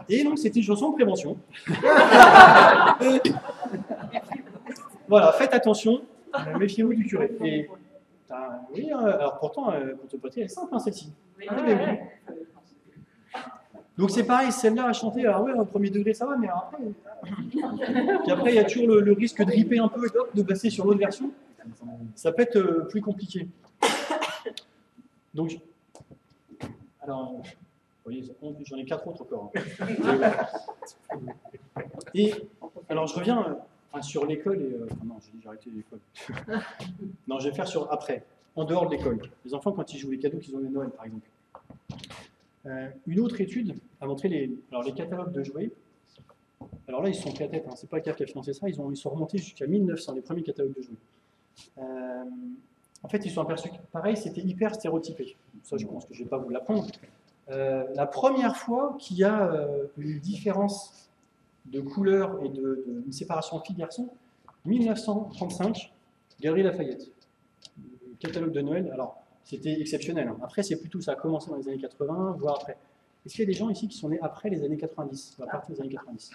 Et donc c'était une chanson de prévention. Voilà, faites attention, méfiez-vous du curé. Et, oui, alors pourtant, contrepartie, elle est simple, hein, celle-ci. Donc c'est pareil, celle-là à chanter, alors ouais, au premier degré ça va, mais après... Puis après, il y a toujours le risque de ripper un peu et de passer sur l'autre version. Ça peut être plus compliqué. Donc, alors, vous voyez, j'en ai 4 autres encore. Et, alors je reviens sur l'école et... non, j'ai arrêté l'école. Non, je vais faire sur après, en dehors de l'école. Les enfants, quand ils jouent les cadeaux qu'ils ont les Noël, par exemple. Une autre étude a montré les catalogues de jouets. Alors là, ils se sont pris la tête, hein. C'est pas le CAF qui a financé ça, ils sont remontés jusqu'à 1900, les premiers catalogues de jouets. En fait, ils se sont aperçus que, pareil, c'était hyper stéréotypé. Ça, je pense que je ne vais pas vous l'apprendre. La première fois qu'il y a une différence de couleur et une séparation filles-garçons, 1935, Galerie Lafayette. Le catalogue de Noël, alors, c'était exceptionnel. Hein. Après, c'est plutôt, ça a commencé dans les années 80, voire après. Est-ce qu'il y a des gens ici qui sont nés après les années 90, à partir des années 90?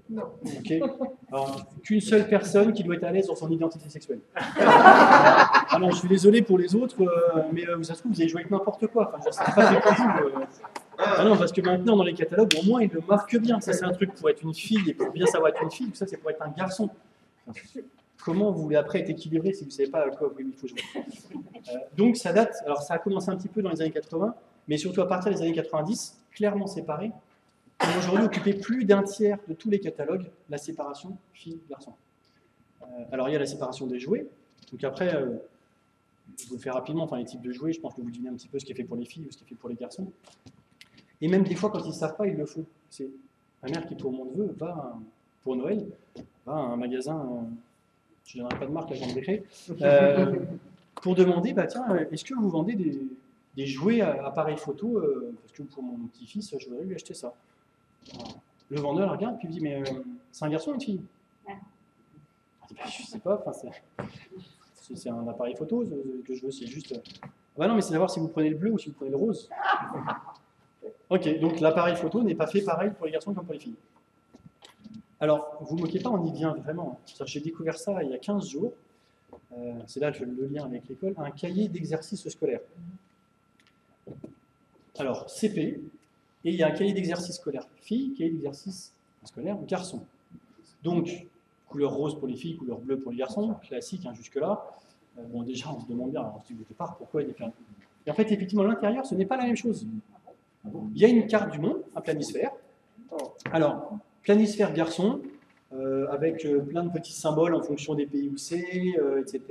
Non. Ok. Alors, qu'une seule personne qui doit être à l'aise dans son identité sexuelle. Ah non, je suis désolé pour les autres, mais ça se trouve, vous avez joué avec n'importe quoi. Enfin, ça pas fait pour vous. Ah non, parce que maintenant, dans les catalogues, au moins, ils le marquent bien. Ça, c'est un truc pour être une fille et pour bien savoir être une fille. Ça, c'est pour être un garçon. Comment vous voulez après être équilibré si vous ne savez pas à quoi il faut jouer? Donc, ça date. Alors, ça a commencé un petit peu dans les années 80, mais surtout à partir des années 90, clairement séparé. Aujourd'hui, occupait plus d'un tiers de tous les catalogues, la séparation filles-garçons. Alors, il y a la séparation des jouets. Donc après, je vous le fais rapidement, enfin, les types de jouets, je pense que vous devinez un petit peu ce qui est fait pour les filles ou ce qui est fait pour les garçons. Et même des fois, quand ils ne savent pas, ils le font. C'est ma mère qui, pour mon neveu, va, pour Noël, va à un magasin, je ne donnerai pas de marque, là, j'en décret, pour demander, bah, tiens, est-ce que vous vendez des jouets à appareil photo, parce que pour mon petit-fils, je voudrais lui acheter ça. Le vendeur regarde, puis il dit, mais c'est un garçon ou une fille? Bah, je ne sais pas, c'est un appareil photo que je veux, c'est juste... Bah non, mais c'est savoir si vous prenez le bleu ou si vous prenez le rose. Ok, donc l'appareil photo n'est pas fait pareil pour les garçons comme pour les filles. Alors, vous ne vous moquez pas, on y vient vraiment. J'ai découvert ça il y a 15 jours, c'est là que le lien avec l'école, un cahier d'exercice scolaire. Alors, CP, et il y a un cahier d'exercice scolaire filles, cahier d'exercice scolaire garçon. Donc, couleur rose pour les filles, couleur bleue pour les garçons, classique hein, jusque-là. Bon, déjà, on se demande bien, alors, au départ, pourquoi il y a différents. Et en fait, effectivement, à l'intérieur, ce n'est pas la même chose. Il y a une carte du monde, un planisphère. Alors, planisphère garçon, avec plein de petits symboles en fonction des pays où c'est, etc.,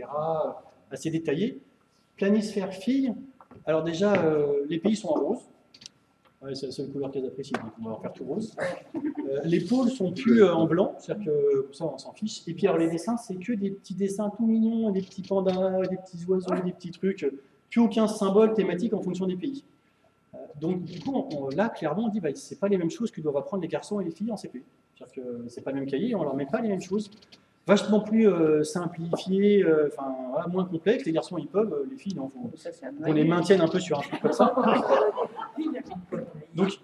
assez détaillé. Planisphère fille, alors déjà, les pays sont en rose. Ouais, c'est la seule couleur qu'elles apprécient, donc on va en faire tout rose. Les pôles sont plus en blanc, c'est-à-dire que ça, on s'en fiche. Et puis alors les dessins, c'est que des petits dessins tout mignons, des petits pandas, des petits oiseaux, des petits trucs, plus aucun symbole thématique en fonction des pays. Donc du coup, là, clairement, on dit, bah, c'est pas les mêmes choses que doivent apprendre les garçons et les filles en CP. C'est-à-dire que c'est pas le même cahier, on leur met pas les mêmes choses. vachement plus simplifié, enfin voilà, moins complexe. Les garçons ils peuvent, les filles non, on les maintienne un peu sur un truc comme ça. Donc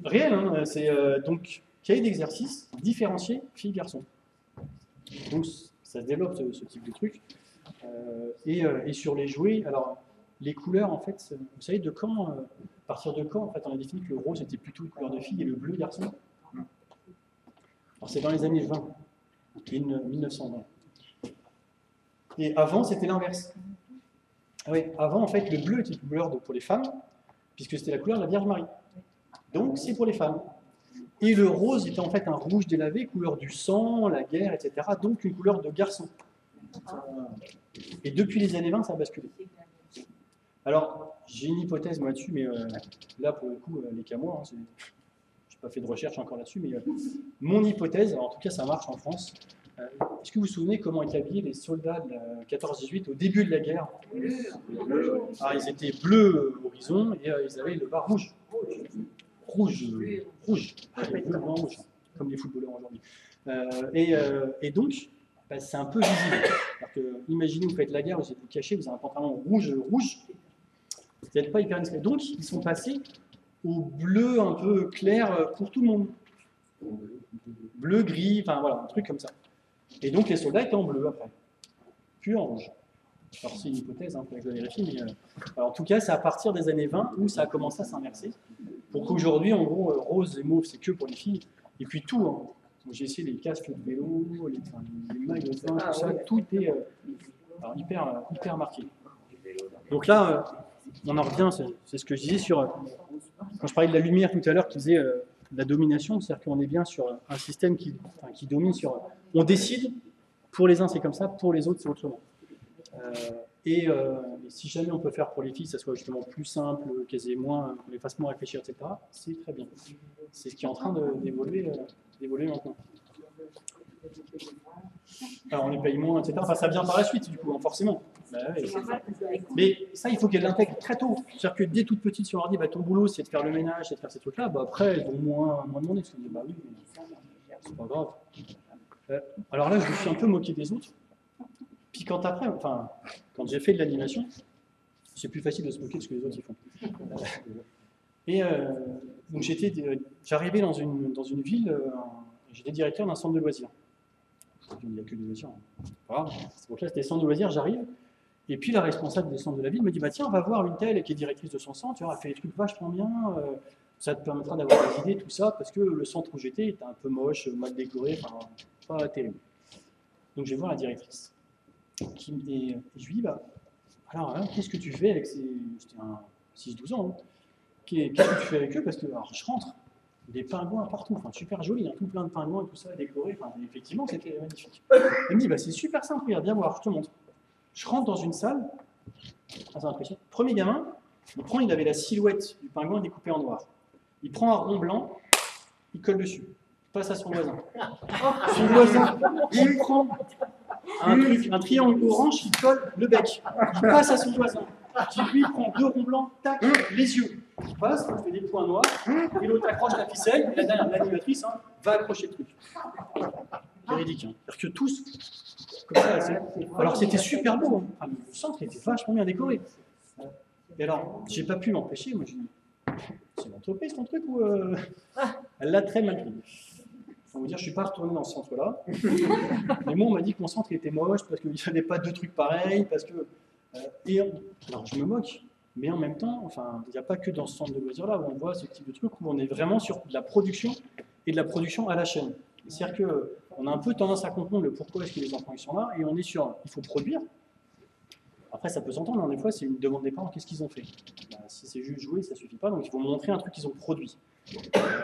réel, hein, c'est donc cahier d'exercice différencié filles-garçons. Donc ça se développe ce type de truc. Et sur les jouets, alors les couleurs en fait, vous savez de quand, à partir de quand en fait on a défini que le rose était plutôt une couleur de fille et le bleu garçon? Alors c'est dans les années 20. 1920. Et avant, c'était l'inverse. Oui, avant, en fait, le bleu était une couleur pour les femmes, puisque c'était la couleur de la Vierge Marie. Donc, c'est pour les femmes. Et le rose était en fait un rouge délavé, couleur du sang, la guerre, etc. Donc, une couleur de garçon. Et depuis les années 20, ça a basculé. Alors, j'ai une hypothèse, moi, là-dessus, mais là, pour le coup, les cas moi, je n'ai pas fait de recherche encore là-dessus, mais mon hypothèse, alors, en tout cas, ça marche en France. Est-ce que vous vous souvenez comment étaient habillés les soldats de la 14-18 au début de la guerre? Ah, ils étaient bleus horizon et ils avaient le bas rouge. Rouge. Bleu, blanc, rouge, comme les footballeurs aujourd'hui. Et donc, bah, c'est un peu visible. Imaginez, vous faites la guerre, vous êtes caché, vous avez un pantalon rouge, vous n'êtes pas hyper discret. Donc, ils sont passés au bleu un peu clair pour tout le monde. Bleu, gris, enfin voilà, un truc comme ça. Et donc les soldats étaient en bleu après, puis en rouge. Alors c'est une hypothèse, il faut que je vérifie, mais alors, en tout cas c'est à partir des années 20 où ça a commencé à s'inverser, pour qu'aujourd'hui en gros rose et mauve c'est que pour les filles, et puis tout, hein. J'ai essayé les casques de vélo, les maillots de bain, tout ça, tout est alors, hyper marqué. Donc là, on en revient, c'est ce que je disais sur, quand je parlais de la lumière tout à l'heure qui faisait la domination, c'est-à-dire qu'on est bien sur un système qui domine sur... On décide, pour les uns c'est comme ça, pour les autres c'est autrement. Et si jamais on peut faire pour les filles, ça soit justement plus simple, qu'elles aient moins, qu'on les fasse moins réfléchir, etc., c'est très bien. C'est ce qui est en train d'évoluer maintenant. Alors on les paye moins, etc. Enfin ça vient par la suite du coup, hein, forcément. Bah, ouais. Mais ça, il faut qu'elle l'intègre très tôt. C'est-à-dire que dès toute petite, si on leur dit bah, ton boulot c'est de faire le ménage, c'est de faire ces trucs-là, bah, après elles vont moins demander. Parce qu'on dit bah oui, c'est pas grave. Alors là, je me suis un peu moqué des autres. Puis quand j'ai fait de l'animation, c'est plus facile de se moquer de ce que les autres y font. Donc j'arrivais dans une ville, j'étais directeur d'un centre de loisirs. Il n'y a que des loisirs. Voilà. Donc là, c'était centre de loisirs, j'arrive. Et puis la responsable des centres de la ville me dit bah, tiens, on va voir une telle qui est directrice de son centre, tu vois, elle fait des trucs vachement bien, ça te permettra d'avoir des idées, tout ça, parce que le centre où j'étais était un peu moche, mal décoré, enfin, pas terrible. Donc je vais voir la directrice. Et je lui dis bah, alors qu'est-ce que tu fais avec ces. C'était un 6-12 ans, hein. Qu'est-ce que tu fais avec eux? Parce que alors, je rentre, des pingouins partout, enfin, super joli, hein, tout plein de pingouins et tout ça, décorés, enfin, effectivement, c'était magnifique. Elle me dit bah, c'est super simple, regarde, viens voir, je te montre. Je rentre dans une salle, premier gamin, il avait la silhouette du pingouin découpée en noir. Il prend un rond blanc, il colle dessus, il passe à son voisin. Son voisin, il prend un triangle orange, il colle le bec, il passe à son voisin. Qui lui prend 2 ronds blancs, tac, les yeux. Il passe, il fait des points noirs, et l'autre accroche la ficelle, et l'animatrice va accrocher le truc. Véridique, hein. C'est-à-dire que tous, comme ça, alors c'était super beau, hein. Enfin, le centre était vachement bien décoré. Et alors, j'ai pas pu m'empêcher, moi je dis, c'est l'entreprise ton truc ou elle l'a très mal pris. Faut vous dire, je suis pas retourné dans ce centre-là. Mais moi, on m'a dit que mon centre était moche parce qu'il n'y avait pas 2 trucs pareils, parce que. Alors je me moque, mais en même temps, enfin, il n'y a pas que dans ce centre de loisirs-là où on voit ce type de truc où on est vraiment sur de la production et de la production à la chaîne. C'est-à-dire qu'on a un peu tendance à comprendre le pourquoi est-ce que les enfants ils sont là, et on est sur, il faut produire. Après, ça peut s'entendre, hein, des fois, c'est une demande des parents, qu'est-ce qu'ils ont fait? Bah, si c'est juste jouer, ça ne suffit pas, donc il faut montrer un truc qu'ils ont produit.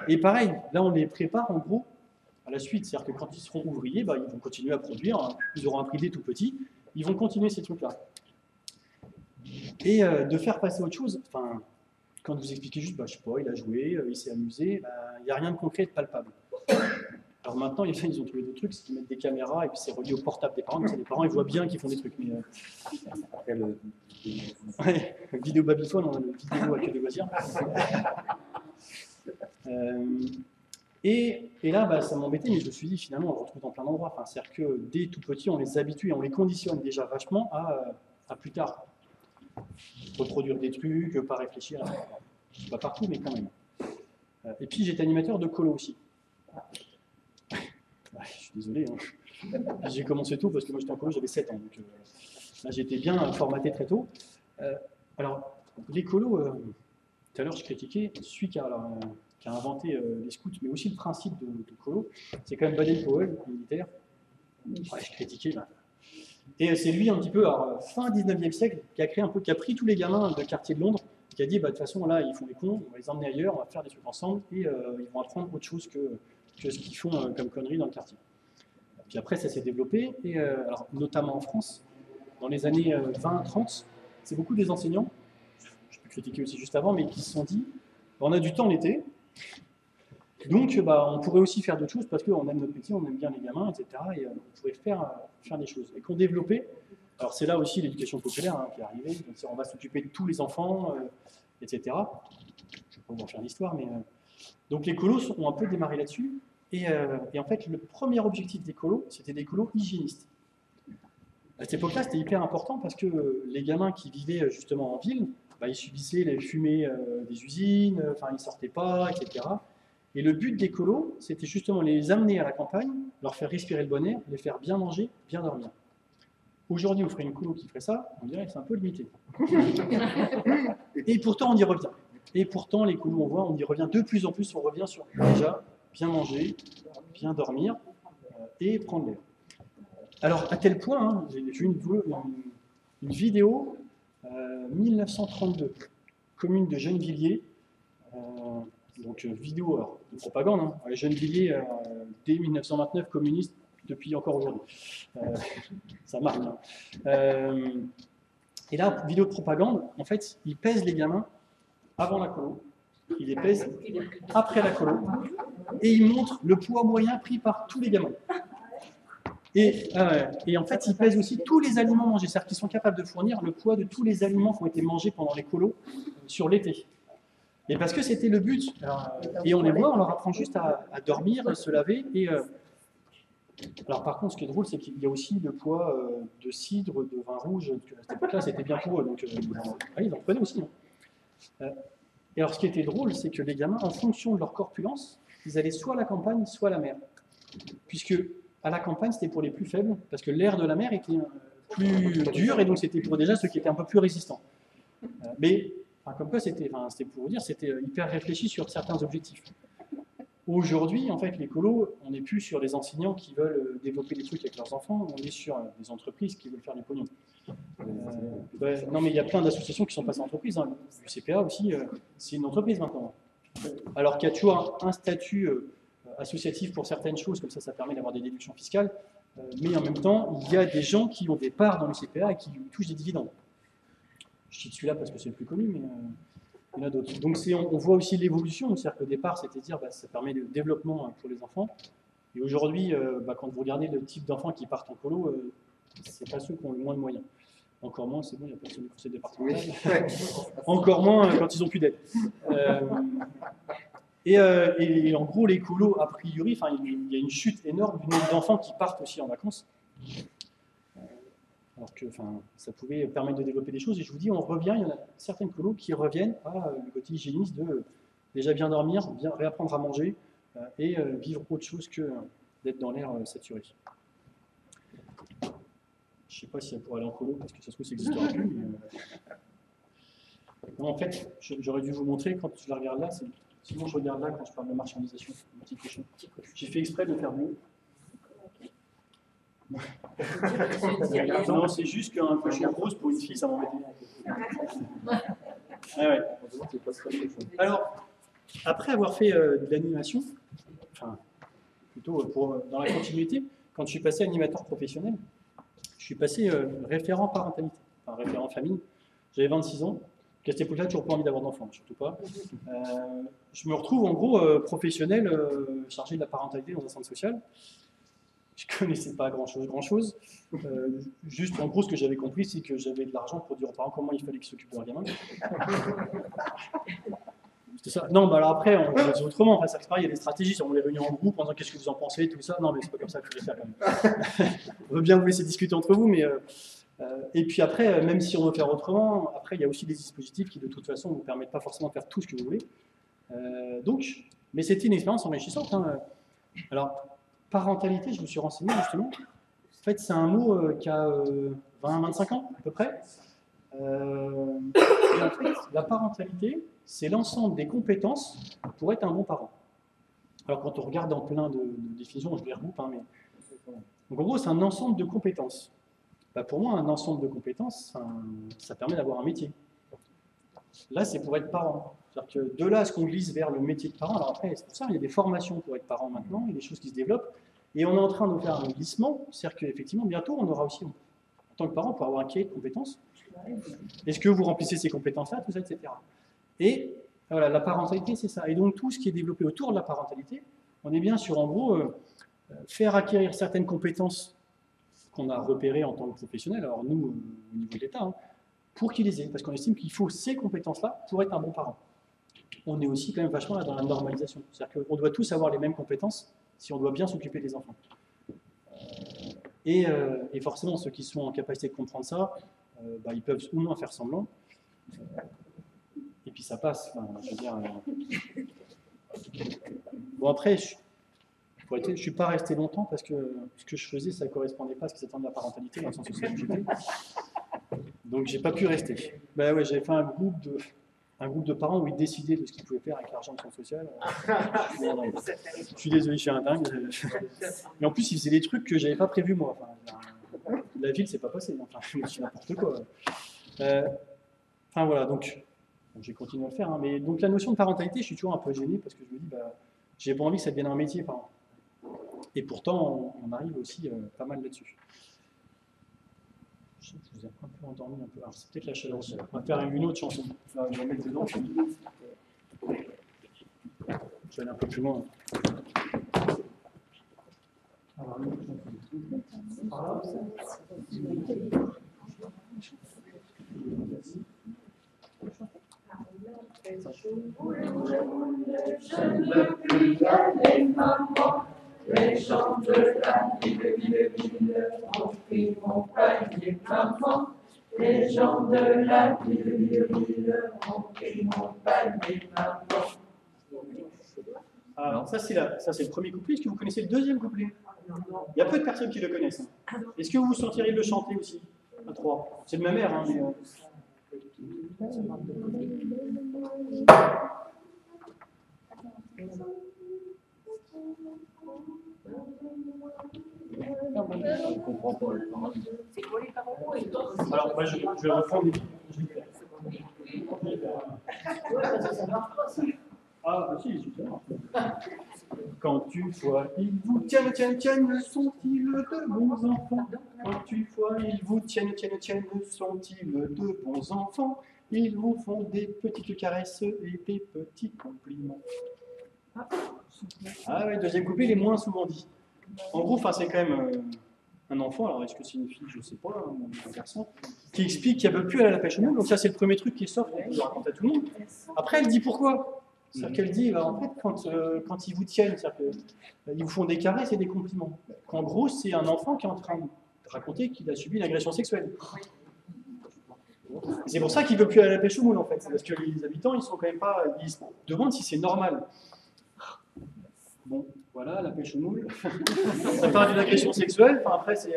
Et pareil, là, on les prépare en gros à la suite, c'est-à-dire que quand ils seront ouvriers, bah, ils vont continuer à produire, hein, ils auront appris dès tout petit, ils vont continuer ces trucs-là. Et de faire passer autre chose, enfin, quand vous expliquez juste, bah, je sais pas, il a joué, il s'est amusé, bah, il n'y a rien de concret et de palpable. Alors maintenant, ils ont trouvé d'autres trucs, c'est qu'ils mettent des caméras et puis c'est relié au portable des parents, donc les parents ils voient bien qu'ils font des trucs. Mais, ouais, vidéo babyphone, on a le vidéo avec des loisirs. Et Et là, bah, ça m'embêtait, mais je me suis dit, finalement, on le retrouve dans plein d'endroits. Enfin, c'est-à-dire que dès tout petit, on les habitue et on les conditionne déjà vachement à plus tard. Reproduire des trucs, pas réfléchir. Pas partout, mais quand même. Et puis, j'étais animateur de colo aussi. Ouais, je suis désolé. Hein. J'ai commencé tôt parce que moi, j'étais en colo, j'avais 7 ans. Donc, là, j'étais bien formaté très tôt. Alors, les colos, tout à l'heure, je critiquais celui qui a inventé les scouts, mais aussi le principe de colo. C'est quand même Baden-Powell, militaire. Ouais, je critiquais. Là. Et c'est lui, un petit peu, fin 19e siècle, qui a pris tous les gamins de quartier de Londres, qui a dit, bah, de toute façon, là, ils font les cons, on va les emmener ailleurs, on va faire des trucs ensemble, et ils vont apprendre autre chose que ce qu'ils font comme conneries dans le quartier. Puis après, ça s'est développé, et alors, notamment en France, dans les années 20-30, c'est beaucoup des enseignants, je peux critiquer aussi juste avant, mais qui se sont dit, on a du temps l'été, donc bah, on pourrait aussi faire d'autres choses parce qu'on aime notre métier, on aime bien les gamins, etc. Et on pourrait faire des choses. Et qu'on développait, alors c'est là aussi l'éducation populaire hein, qui est arrivée, on va s'occuper de tous les enfants, etc. Je ne vais pas vous en faire l'histoire, mais... Donc les colos ont un peu démarré là-dessus. Et en fait, le premier objectif des colos, c'était des colos hygiénistes. À cette époque-là, c'était hyper important parce que les gamins qui vivaient justement en ville, bah, ils subissaient les fumées des usines, enfin ils ne sortaient pas, etc. Et le but des colos, c'était justement les amener à la campagne, leur faire respirer le bon air, les faire bien manger, bien dormir. Aujourd'hui, on ferait une colo qui ferait ça, on dirait que c'est un peu limité. Et pourtant, on y revient. Et pourtant, les colos, on y revient de plus en plus, on revient sur déjà bien manger, bien dormir et prendre l'air. Alors, à tel point, hein, j'ai vu une vidéo, 1932, commune de Gennevilliers, donc vidéo de propagande, hein. Gennevilliers, dès 1929, communiste, depuis encore aujourd'hui. Ça marque. Hein. Et là, vidéo de propagande, en fait, ils pèsent les gamins avant la colo, ils les pèsent après la colo, et ils montrent le poids moyen pris par tous les gamins. Et en fait, ils pèsent aussi tous les aliments mangés, c'est-à-dire qu'ils sont capables de fournir le poids de tous les aliments qui ont été mangés pendant les colos sur l'été. Et parce que c'était le but. Et on les voit, on leur apprend juste à dormir, à se laver. Et, alors par contre, ce qui est drôle, c'est qu'il y a aussi le poids de cidre, de vin rouge. À cette époque-là, c'était bien pour eux. Donc ils en prenaient aussi. Hein. Et alors ce qui était drôle, c'est que les gamins, en fonction de leur corpulence, ils allaient soit à la campagne, soit à la mer. Puisque à la campagne, c'était pour les plus faibles, parce que l'air de la mer était plus dur, et donc c'était pour déjà ceux qui étaient un peu plus résistants. Mais enfin, comme quoi, c'était pour vous dire, c'était hyper réfléchi sur certains objectifs. Aujourd'hui, en fait, les colos, on n'est plus sur des enseignants qui veulent développer des trucs avec leurs enfants, on est sur des entreprises qui veulent faire des pognons. Non, mais il y a plein d'associations qui sont passées entreprises. Hein. Le CPA aussi, c'est une entreprise maintenant. Alors qu'il y a toujours un statut associatif pour certaines choses, comme ça permet d'avoir des déductions fiscales, mais en même temps, il y a des gens qui ont des parts dans le CPA et qui touchent des dividendes. Je cite celui-là parce que c'est le plus connu, mais il y en a d'autres. Donc on voit aussi l'évolution, c'est-à-dire qu'au départ, c'était de dire que ça permet le développement pour les enfants. Et aujourd'hui, quand vous regardez le type d'enfants qui partent en colo, c'est pas ceux qui ont le moins de moyens. Encore moins, c'est bon, il n'y a personne du conseil départemental. Encore moins quand ils n'ont plus d'aide. Et en gros, les colos, a priori, il y a une chute énorme du nombre d'enfants qui partent aussi en vacances. Alors que ça pouvait permettre de développer des choses. Et je vous dis, on revient, il y en a certaines colos qui reviennent à le côté hygiéniste de déjà bien dormir, bien réapprendre à manger et vivre autre chose que d'être dans l'air saturé. Je ne sais pas si elle pourrait aller en colo, parce que ça se trouve, ça n'existera plus. Mais... En fait, j'aurais dû vous montrer, quand je la regarde là, sinon je regarde là quand je parle de marchandisation. J'ai fait exprès de le faire bleu. Non, c'est juste qu'un cochon rose pour une fille, ça m'embêtait. Ah ouais. Alors, après avoir fait de l'animation, plutôt dans la continuité, quand je suis passé animateur professionnel, je suis passé référent parentalité, référent famille. J'avais 26 ans. À cette époque-là, toujours pas envie d'avoir d'enfants, surtout pas. Je me retrouve en gros professionnel chargé de la parentalité dans un centre social. Je ne connaissais pas grand-chose. Juste, en gros, ce que j'avais compris, c'est que j'avais de l'argent pour dire aux parents comment il fallait qu'ils s'occupent de leur gamin. C'était ça. Non, bah alors après, on le dit autrement. Enfin, c'est pareil, il y a des stratégies. On les réunit en groupe en disant qu'est-ce que vous en pensez, tout ça. Non, mais c'est pas comme ça qu'il faut les faire quand même. On veut bien vous laisser discuter entre vous, mais. Et puis après, même si on veut faire autrement, après, il y a aussi des dispositifs qui, de toute façon, ne vous permettent pas forcément de faire tout ce que vous voulez. Mais c'était une expérience enrichissante. Hein. Alors, parentalité, je me suis renseigné justement. En fait, c'est un mot qui a 20-25 ans, à peu près. Et en fait, la parentalité, c'est l'ensemble des compétences pour être un bon parent. Alors, quand on regarde dans plein de définitions, je les regroupe, hein, mais... Donc, en gros, c'est un ensemble de compétences. Bah, pour moi, un ensemble de compétences, ça permet d'avoir un métier. Là, c'est pour être parent. C'est-à-dire que de là à ce qu'on glisse vers le métier de parent, alors après, c'est pour ça, il y a des formations pour être parent maintenant, il y a des choses qui se développent, et on est en train de faire un glissement, c'est-à-dire qu'effectivement, bientôt, on aura aussi, en tant que parent, pour avoir un cahier de compétences, est-ce que vous remplissez ces compétences-là, tout ça, etc. Et voilà, la parentalité, c'est ça. Et donc, tout ce qui est développé autour de la parentalité, on est bien sur, en gros, faire acquérir certaines compétences qu'on a repérées en tant que professionnels, alors nous, au niveau de l'État, hein, pour qu'ils les aient, parce qu'on estime qu'il faut ces compétences-là pour être un bon parent. On est aussi quand même vachement là dans la normalisation. C'est-à-dire qu'on doit tous avoir les mêmes compétences si on doit bien s'occuper des enfants. Et forcément, ceux qui sont en capacité de comprendre ça, bah, ils peuvent au moins faire semblant. Et puis ça passe. Enfin, je veux dire, Bon après, je ne suis pas resté longtemps parce que ce que je faisais, ça ne correspondait pas à ce qui s'attend de la parentalité dans le sens où j'étais. Donc j'ai pas pu rester. Ben ouais, j'avais fait un groupe de parents où ils décidaient de ce qu'ils pouvaient faire avec l'argent de fonds social. Je suis désolé, je suis un dingue. Mais en plus, ils faisaient des trucs que j'avais pas prévus moi. Enfin, la ville, c'est pas passé. Enfin, c'est n'importe quoi. Enfin voilà, donc j'ai continué à le faire. Hein, mais donc la notion de parentalité, je suis toujours un peu gêné parce que je me dis, bah, j'ai pas envie que ça devienne un métier, parent. Et pourtant, on arrive aussi pas mal là-dessus. Je vous ai un peu endormi un peu. Alors, c'est peut-être la chaleur aussi. On va faire une autre chanson. Là, je vais mettre dedans. Je vais aller un peu plus loin. Alors, Je ne plus aller, maman. Les gens de la ville ont pris mon panier, maman. Les gens de la ville ont pris mon panier, maman. Alors, ça c'est le premier couplet. Est-ce que vous connaissez le deuxième couplet? Il y a peu de personnes qui le connaissent. Hein. Est-ce que vous vous sentiriez de le chanter aussi? À trois. C'est de ma mère. Hein, mais, Je ne comprends pas le parole. C'est quoi les paroles? Alors, moi, je vais reprendre les... Ah, bah si, justement. Quand tu vois, ils vous tiennent, sont-ils de bons enfants? Quand tu vois, ils vous tiennent, sont-ils de bons enfants? Ils vous font des petites caresses et des petits compliments. Ah oui, deuxième couplet, il est moins souvent dit. En gros, c'est quand même un enfant, alors est-ce que c'est une fille, je ne sais pas, un garçon, qui explique qu'il ne peut plus aller à la pêche au moule. Donc ça, c'est le premier truc qui sort et que je raconte à tout le monde. Après, elle dit pourquoi. C'est-à-dire qu'elle dit, bah, en fait, quand ils vous tiennent, ils vous font des caresses et des compliments. En gros, c'est un enfant qui est en train de raconter qu'il a subi une agression sexuelle. C'est pour ça qu'il ne veut plus aller à la pêche au moule, en fait. C'est parce que les habitants, ils sont quand même pas... Ils se demandent si c'est normal. Bon, voilà, la pêche au moule. Ça part d'une agression sexuelle. Enfin, après, c'est...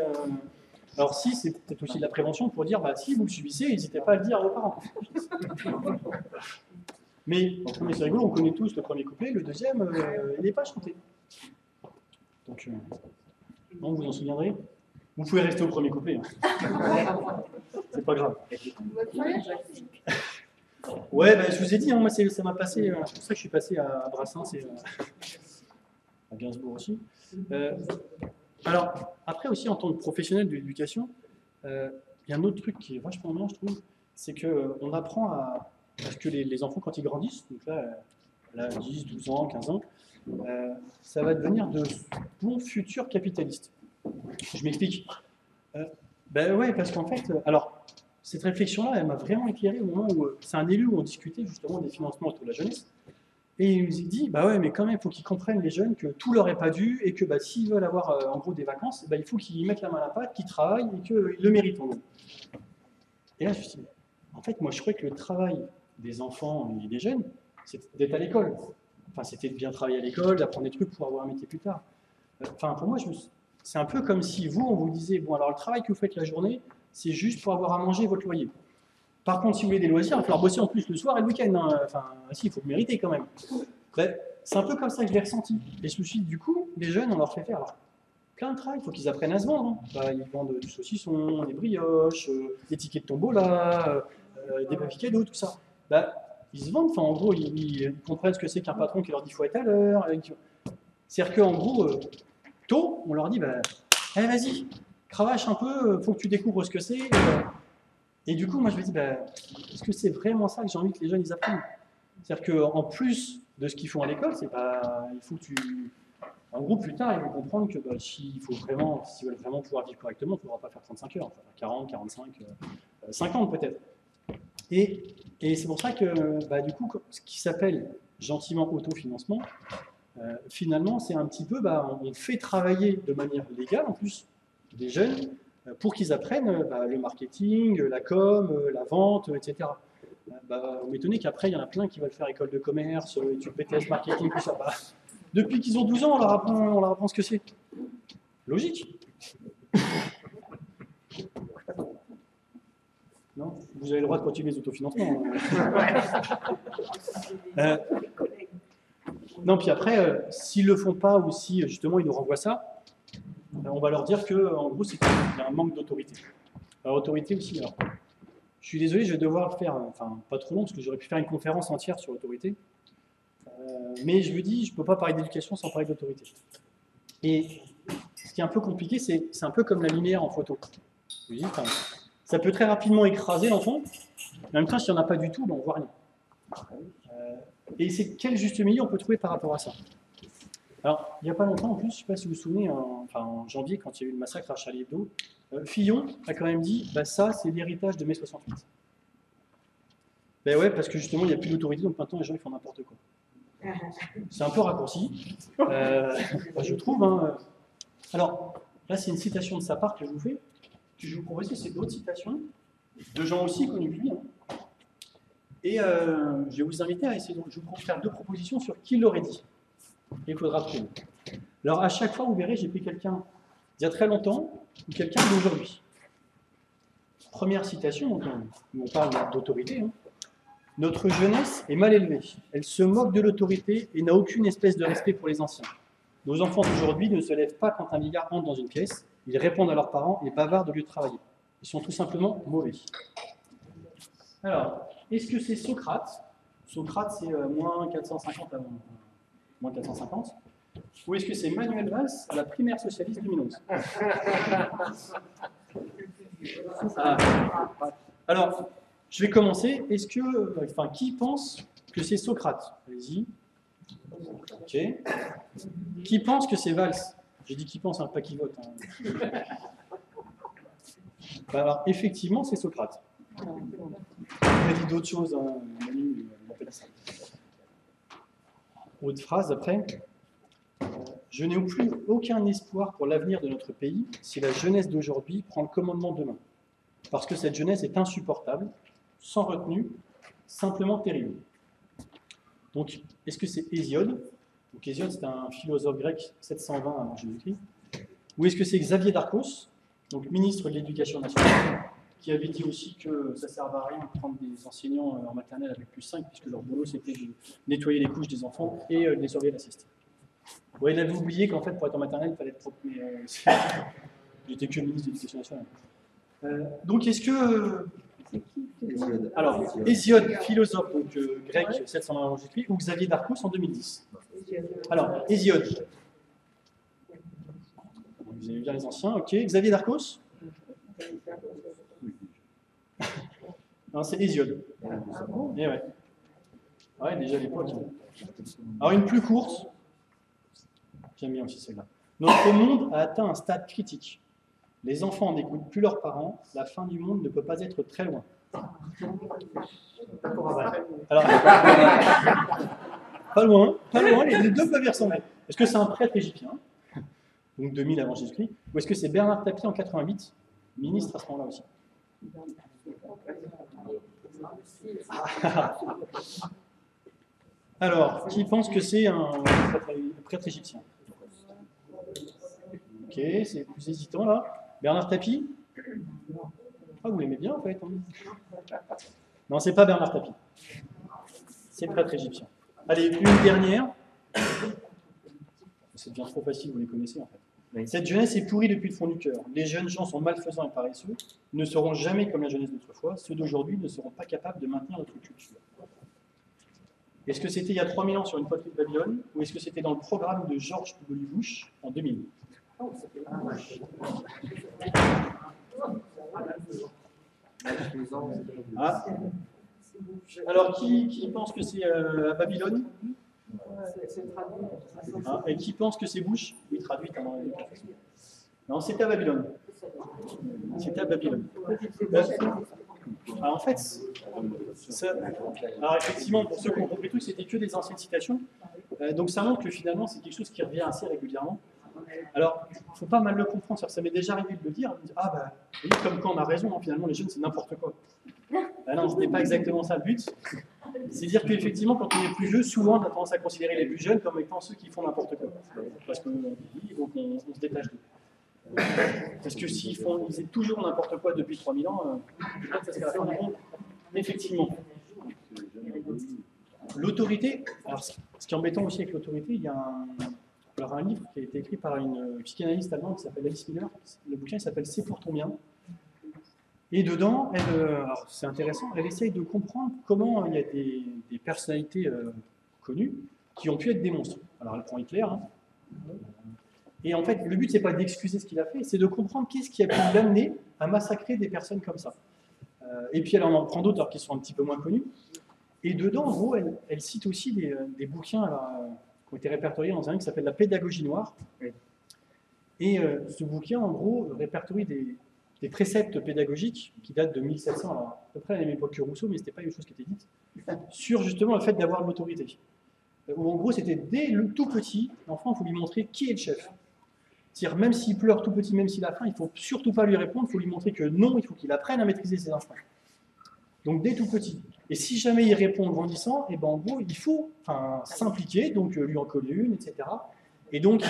Alors si, c'est peut-être aussi de la prévention pour dire, bah, si vous le subissez, n'hésitez pas à le dire à vos parents. Mais c'est rigolo, on connaît tous le premier couplet, le deuxième, il n'est pas chanté. Donc, non, vous en souviendrez. Vous pouvez rester au premier couplet. Hein. C'est pas grave. Ouais, bah, je vous ai dit, hein, moi ça m'a passé, c'est pour ça que je suis passé à Brassens et à Gainsbourg aussi. Alors, après aussi, en tant que professionnel de l'éducation, il y a un autre truc qui est vachement bien, je trouve, c'est qu'on apprend à ce que les enfants, quand ils grandissent, donc là 10, 12 ans, 15 ans, ça va devenir de bons futurs capitalistes. Je m'explique. Ben ouais, parce qu'en fait, alors, cette réflexion-là, elle m'a vraiment éclairé au moment où c'est un élu où on discutait justement des financements autour de la jeunesse. Et il nous a dit, bah ouais, mais quand même, il faut qu'ils comprennent, les jeunes, que tout leur est pas dû et que bah, s'ils veulent avoir en gros des vacances, bah, il faut qu'ils mettent la main à la pâte, qu'ils travaillent et qu'ils le méritent en gros. Et là, je me suis dit, en fait, moi je croyais que le travail des enfants et des jeunes, c'était d'être à l'école. Enfin, c'était de bien travailler à l'école, d'apprendre des trucs pour avoir un métier plus tard. Enfin, pour moi, c'est un peu comme si vous, on vous disait, bon, alors le travail que vous faites la journée, c'est juste pour avoir à manger votre loyer. Par contre, si vous voulez des loisirs, il va falloir bosser en plus le soir et le week-end. Hein. Enfin, si, il faut le mériter quand même. Ben, c'est un peu comme ça que je l'ai ressenti. Et je me suis dit, du coup, les jeunes, on leur fait faire alors, plein de travail, il faut qu'ils apprennent à se vendre. Hein. Ben, ils vendent du saucisson, des brioches, des tickets de tombola, des papiers cadeaux, tout ça. Ben, ils se vendent, enfin, en gros, ils comprennent ce que c'est qu'un patron qui leur dit qu'il faut être à l'heure. C'est-à-dire qu'en gros, tôt, on leur dit, ben, hey, vas-y, cravache un peu, faut que tu découvres ce que c'est. Et du coup, moi, je me dis, bah, est-ce que c'est vraiment ça que j'ai envie que les jeunes ils apprennent? C'est-à-dire qu'en plus de ce qu'ils font à l'école, c'est pas, il faut que tu, en gros, plus tard, ils vont comprendre que bah, s'ils veulent vraiment pouvoir vivre correctement, il ne faudra pas faire 35 heures, il faudra faire 40, 45, 50 peut-être. Et c'est pour ça que, bah, du coup, ce qui s'appelle gentiment autofinancement, finalement, c'est un petit peu, bah, on fait travailler de manière légale, en plus, des jeunes, pour qu'ils apprennent bah, le marketing, la com, la vente, etc. Bah, vous m'étonnez qu'après, il y en a plein qui veulent faire école de commerce, études BTS, marketing, tout ça. Bah, depuis qu'ils ont 12 ans, on leur apprend ce que c'est. Logique. Non, vous avez le droit de continuer les autofinancements. Non, puis après, s'ils ne le font pas ou si justement ils nous renvoient ça, on va leur dire qu'en gros, c'est qu'il y a un manque d'autorité. Alors, autorité aussi, alors, je suis désolé, je vais devoir faire, enfin, pas trop long, parce que j'aurais pu faire une conférence entière sur l'autorité. Mais je me dis, je ne peux pas parler d'éducation sans parler d'autorité. Et ce qui est un peu compliqué, c'est un peu comme la lumière en photo. Vous dites, enfin, ça peut très rapidement écraser l'enfant, mais en même temps, s'il n'y en a pas du tout, ben, on ne voit rien. Et c'est quel juste milieu on peut trouver par rapport à ça? Alors, il n'y a pas longtemps, en plus, je ne sais pas si vous vous souvenez, en janvier, quand il y a eu le massacre à Charlie Hebdo, Fillon a quand même dit bah, ça, c'est l'héritage de mai 68. Ben ouais, parce que justement, il n'y a plus d'autorité, donc maintenant, les gens ils font n'importe quoi. C'est un peu raccourci, je trouve. Hein. Alors, là, c'est une citation de sa part que je vous fais. Que je vais vous proposer, c'est d'autres citations, de gens aussi connus que lui. Hein. Et je vais vous inviter à essayer, donc, je vais vous faire deux propositions sur qui l'aurait dit. Il faudra trouver. Alors, à chaque fois, vous verrez, j'ai pris quelqu'un d'il y a très longtemps ou quelqu'un d'aujourd'hui. Première citation, donc, où on parle d'autorité. Hein. Notre jeunesse est mal élevée. Elle se moque de l'autorité et n'a aucune espèce de respect pour les anciens. Nos enfants d'aujourd'hui ne se lèvent pas quand un vieillard entre dans une pièce. Ils répondent à leurs parents et bavardent au lieu de travailler. Ils sont tout simplement mauvais. Alors, est-ce que c'est Socrate? Socrate, c'est moins 450 avant. Moins 450. Ou est-ce que c'est Manuel Valls à la primaire socialiste 2011? Alors, je vais commencer. Est-ce que, enfin, qui pense que c'est Socrate? Allez-y. Ok. Qui pense que c'est Valls? J'ai dit qui pense, hein, pas qui vote. Hein. Alors, effectivement, c'est Socrate. Il a dit d'autres choses. Hein. Manu, il n'a pas dit ça. Autre phrase après. Je n'ai plus aucun espoir pour l'avenir de notre pays si la jeunesse d'aujourd'hui prend le commandement demain. Parce que cette jeunesse est insupportable, sans retenue, simplement terrible. Donc, est-ce que c'est Hésiode? Donc, Hésiode, c'est un philosophe grec 720 avant Jésus-Christ. Ou est-ce que c'est Xavier Darcos, donc ministre de l'Éducation nationale, qui avait dit aussi que ça ne servait à rien de prendre des enseignants en maternelle avec +5, puisque leur boulot, c'était de nettoyer les couches des enfants et de les surveiller la sieste. Ouais, il avait oublié qu'en fait, pour être en maternelle, il fallait être propre, mais j'étais que ministre de l'Éducation nationale. Donc, est-ce que... Alors, Hésiode, philosophe donc, grec 720 avant Jésus-Christ, ou Xavier Darcos en 2010. Alors, Hésiode. Vous avez bien les anciens, ok. Xavier Darcos? Non, c'est Hésiode. Et ouais. Ouais, déjà à l'époque. Alors, une plus courte. J'aime bien aussi celle-là. Notre monde a atteint un stade critique. Les enfants n'écoutent plus leurs parents, la fin du monde ne peut pas être très loin. Alors, pas loin, les deux peuvent y ressembler. Est-ce que c'est un prêtre égyptien, donc 2000 avant Jésus-Christ, ou est-ce que c'est Bernard Tapie en 88, ministre à ce moment-là aussi? Alors, qui pense que c'est un prêtre égyptien? Ok, c'est plus hésitant là. Bernard Tapie? Ah, vous l'aimez bien en fait? Non, c'est pas Bernard Tapie. C'est le prêtre égyptien. Allez, une dernière. C'est bien trop facile, vous les connaissez en fait. Cette jeunesse est pourrie depuis le fond du cœur. Les jeunes gens sont malfaisants et paresseux, ne seront jamais comme la jeunesse d'autrefois. Ceux d'aujourd'hui ne seront pas capables de maintenir notre culture. Est-ce que c'était il y a 3000 ans sur une poterie de Babylone, ou est-ce que c'était dans le programme de Georges W. Bush en 2000? Ah. Alors, qui pense que c'est à Babylone? Ah, et qui pense que c'est Bush? Oui, traduit. Non, c'était à Babylone. C'était à Babylone. Alors, en fait, alors effectivement, pour ceux qui ont compris tout, c'était que des anciennes citations. Donc ça montre que finalement, c'est quelque chose qui revient assez régulièrement. Alors, il ne faut pas mal le comprendre, ça m'est déjà arrivé de le dire, ah bah, oui, comme quand on a raison, hein, finalement les jeunes c'est n'importe quoi. Ah non, ce n'est pas exactement ça le but. C'est dire qu'effectivement, quand on est plus vieux, souvent on a tendance à considérer les plus jeunes comme étant ceux qui font n'importe quoi. Parce qu'on vieillit, donc on se détache d'eux. Parce que s'ils faisaient toujours n'importe quoi depuis 3000 ans, peut-être que ça serait la fin du monde. Effectivement. L'autorité, alors ce qui est embêtant aussi avec l'autorité, il y a un livre qui a été écrit par une psychanalyste allemande qui s'appelle Alice Miller. Le bouquin s'appelle C'est pour ton bien. Et dedans, c'est intéressant, elle essaye de comprendre comment il y a des personnalités connues qui ont pu être des monstres. Alors elle prend Hitler, hein. Et en fait, le but, c'est pas d'excuser ce qu'il a fait, c'est de comprendre qu'est-ce qui a pu l'amener à massacrer des personnes comme ça. Et puis elle en prend d'autres qui sont un petit peu moins connus. Et dedans, en gros, elle cite aussi des bouquins qui ont été répertoriés dans un livre qui s'appelle La pédagogie noire. Et ce bouquin, en gros, répertorie des préceptes pédagogiques qui datent de 1700, alors à peu près à la même époque que Rousseau, mais ce n'était pas une chose qui était dite, sur justement le fait d'avoir l'autorité. Où en gros, c'était dès le tout petit, l'enfant, il faut lui montrer qui est le chef. C'est-à-dire, même s'il pleure tout petit, même s'il a faim, il ne faut surtout pas lui répondre, il faut lui montrer que non, il faut qu'il apprenne à maîtriser ses instincts. Donc dès tout petit. Et si jamais il répond en grandissant, et ben en gros, il faut s'impliquer, donc lui en coller une, etc. Et donc,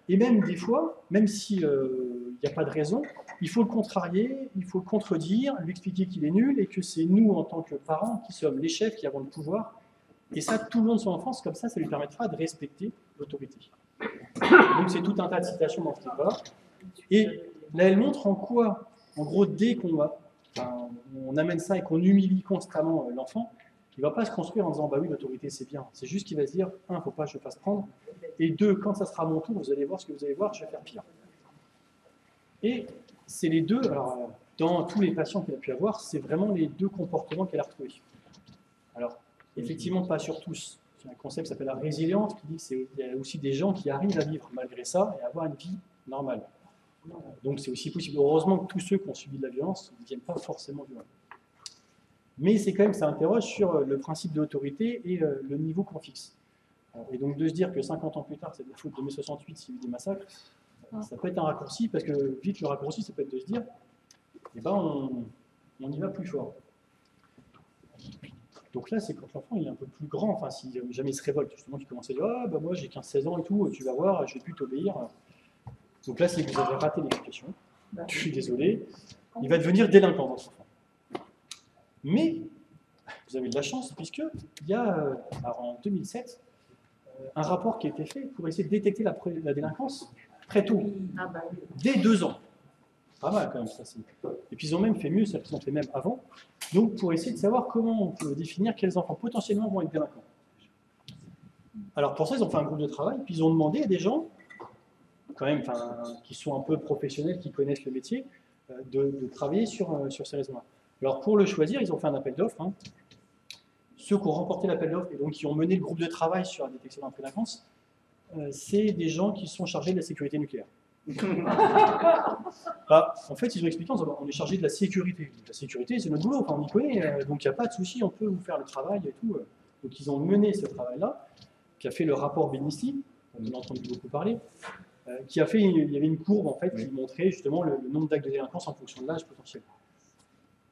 et même des fois, même s'il n'y a pas de raison, il faut le contrarier, il faut le contredire, lui expliquer qu'il est nul et que c'est nous, en tant que parents, qui sommes les chefs, qui avons le pouvoir. Et ça, tout le long de son enfance, comme ça lui permettra de respecter l'autorité. Donc c'est tout un tas de citations dans ce livre-là. Et là, elle montre en quoi, en gros, dès qu'on on amène ça et qu'on humilie constamment l'enfant, il ne va pas se construire en disant bah oui, l'autorité c'est bien. C'est juste qu'il va se dire un, il ne faut pas que je fasse prendre, et deux, quand ça sera mon tour, vous allez voir ce que vous allez voir, je vais faire pire. Et c'est les deux, alors dans tous les patients qu'elle a pu avoir, c'est vraiment les deux comportements qu'elle a retrouvés. Alors, effectivement, pas sur tous. C'est un concept qui s'appelle la résilience, qui dit qu'il y a aussi des gens qui arrivent à vivre malgré ça et à avoir une vie normale. Donc c'est aussi possible. Heureusement que tous ceux qui ont subi de la violence ne deviennent pas forcément violents. Mais c'est quand même, ça interroge sur le principe de l'autorité et le niveau qu'on fixe. Et donc de se dire que 50 ans plus tard, c'est de la faute de mai 68 s'il y a eu des massacres, ça peut être un raccourci, parce que vite le raccourci, ça peut être de se dire, eh ben on y va plus fort. Donc là, c'est quand l'enfant il est un peu plus grand, enfin si jamais il se révolte, justement, qu'il commence à dire « Ah, bah moi j'ai 15-16 ans et tout, tu vas voir, je vais plus t'obéir ». Donc là, c'est que vous avez raté l'éducation, je suis désolé, il va devenir délinquant, votre enfant. Mais, vous avez de la chance, puisqu'il y a, en 2007, un rapport qui a été fait pour essayer de détecter la délinquance très tôt, dès 2 ans. Pas mal quand même, ça. Et puis ils ont même fait mieux, celles qui ont fait même avant, donc pour essayer de savoir comment on peut définir quels enfants potentiellement vont être délinquants. Alors pour ça, ils ont fait un groupe de travail, puis ils ont demandé à des gens, quand même, qui sont un peu professionnels, qui connaissent le métier, de travailler sur ces raisons-là. Alors pour le choisir, ils ont fait un appel d'offres. Hein. Ceux qui ont remporté l'appel d'offres et donc qui ont mené le groupe de travail sur la détection de la délinquance, c'est des gens qui sont chargés de la sécurité nucléaire. En fait, ils ont expliqué, on est chargé de la sécurité. La sécurité, c'est notre boulot, enfin, on y connaît, donc il n'y a pas de souci, on peut vous faire le travail et tout. Donc ils ont mené ce travail-là, qui a fait le rapport Benisti, on en a entendu beaucoup parler, qui a fait, il y avait une courbe en fait qui montrait justement le nombre d'actes de délinquance en fonction de l'âge potentiel.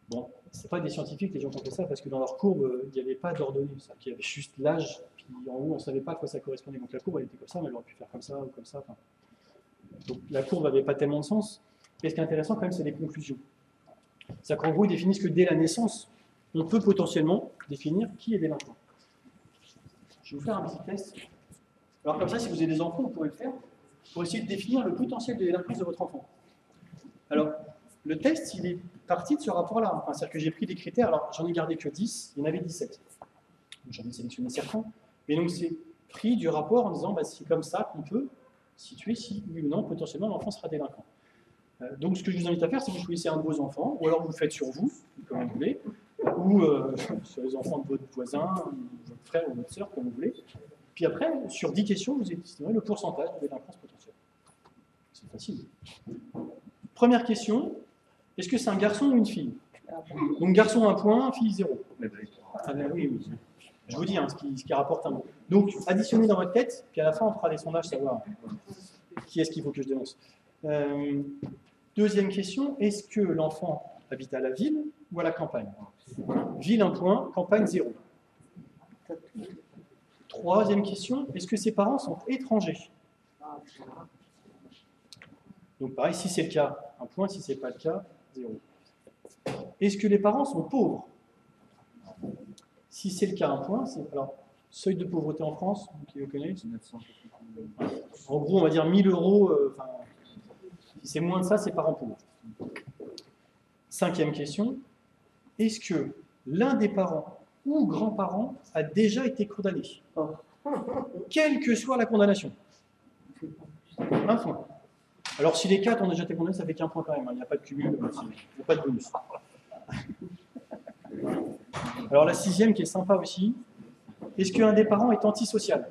Bon, c'est pas des scientifiques les gens qui ont fait ça parce que dans leur courbe il n'y avait pas d'ordonnée, il y avait juste l'âge, puis en haut on ne savait pas à quoi ça correspondait. Donc la courbe elle était comme ça, mais elle aurait pu faire comme ça ou comme ça. Enfin, donc la courbe n'avait pas tellement de sens. Et ce qui est intéressant quand même, c'est les conclusions. C'est-à-dire qu'en gros ils définissent que dès la naissance, on peut potentiellement définir qui est délinquant. Je vais vous faire un petit test. Alors comme ça, si vous avez des enfants, vous pourrez le faire pour essayer de définir le potentiel de délinquance de votre enfant. Alors, le test, il est parti de ce rapport-là. Enfin, c'est-à-dire que j'ai pris des critères, alors j'en ai gardé que 10, il y en avait 17. J'en ai sélectionné certains. Mais donc c'est pris du rapport en disant, bah, c'est comme ça qu'on peut situer si, oui ou non, potentiellement, l'enfant sera délinquant. Donc ce que je vous invite à faire, c'est que vous choisissez un de vos enfants, ou alors vous le faites sur vous, comme vous voulez, ou sur les enfants de votre voisin, ou votre frère ou votre sœur, comme vous voulez. Puis après, sur 10 questions, vous estimerez le pourcentage de délinquance potentielle. C'est facile. Première question, est-ce que c'est un garçon ou une fille? Donc garçon 1 point, fille 0. Ah ben oui, oui. Je vous dis ce qui rapporte un mot. Donc additionnez dans votre tête, puis à la fin on fera des sondages, savoir qui est-ce qu'il faut que je dénonce. Deuxième question, est-ce que l'enfant habite à la ville ou à la campagne? Ville 1 point, campagne 0. Troisième question, est-ce que ses parents sont étrangers? Donc pareil, si c'est le cas, 1 point, si ce n'est pas le cas, 0. Est-ce que les parents sont pauvres? Si c'est le cas, 1 point, alors, seuil de pauvreté en France, qui le connaît? En gros, on va dire 1000 €, si c'est moins de ça, c'est parents pauvres. Cinquième question, est-ce que l'un des parents ou grands-parents a déjà été condamné, quelle que soit la condamnation? 1 point. Alors si les 4 ont déjà été condamnés, ça fait qu'1 point quand même, il n'y a pas de cumul, il n'y a pas de bonus. Alors la 6e qui est sympa aussi, est-ce qu'un des parents est antisocial?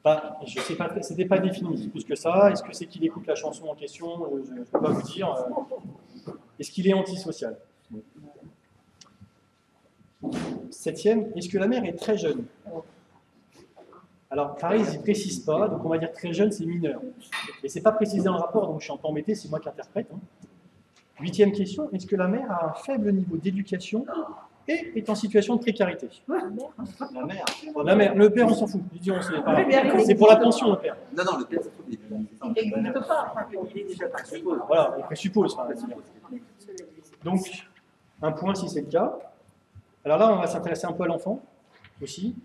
Bah, je sais pas, c'était pas défini plus que ça. Est-ce que c'est qu'il écoute la chanson en question? Je ne peux pas vous dire. Est-ce qu'il est antisocial? 7e, est-ce que la mère est très jeune? Alors, pareil, ils ne précisent pas, donc on va dire très jeune, c'est mineur. Et c'est pas précisé dans le rapport, donc je suis un peu embêté, c'est moi qui interprète. 8e question, est-ce que la mère a un faible niveau d'éducation et est en situation de précarité? La mère. La mère. Le père, on s'en fout. C'est pour la pension, le père. Non, le père, il n'existe pas. Il est déjà parti. Voilà, on présuppose. Donc, 1 point si c'est le cas. Alors là, on va s'intéresser un peu à l'enfant aussi.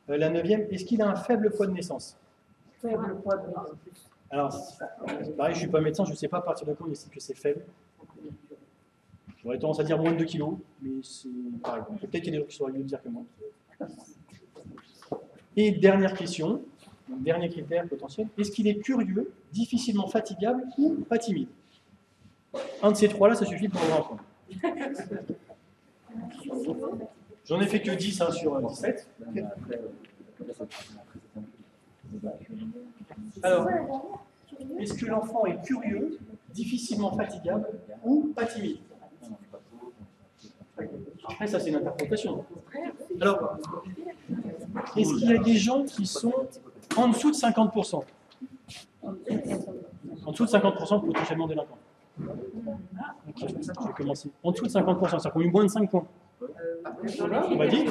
La 9e, est-ce qu'il a un faible poids de naissance? Faible poids de naissance. Alors, pareil, je ne suis pas médecin, je ne sais pas à partir de quand on estime que c'est faible. J'aurais tendance à dire moins de 2 kg, mais c'est pareil. Peut-être qu'il y a des gens qui sauraient mieux le dire que moi. Et dernière question, dernier critère potentiel, est-ce qu'il est curieux, difficilement fatigable ou pas timide? Un de ces trois-là, ça suffit pour avoir un point. J'en ai fait que 10 sur 17. Alors, est-ce que l'enfant est curieux, difficilement fatigable ou pas timide? Après, ça c'est une interprétation. Alors, est-ce qu'il y a des gens qui sont en dessous de 50%? En dessous de 50% potentiellement délinquants. Ok, je vais commencer. En dessous de 50%, c'est-à-dire qu'on a eu moins de 5 points. On m'a dit,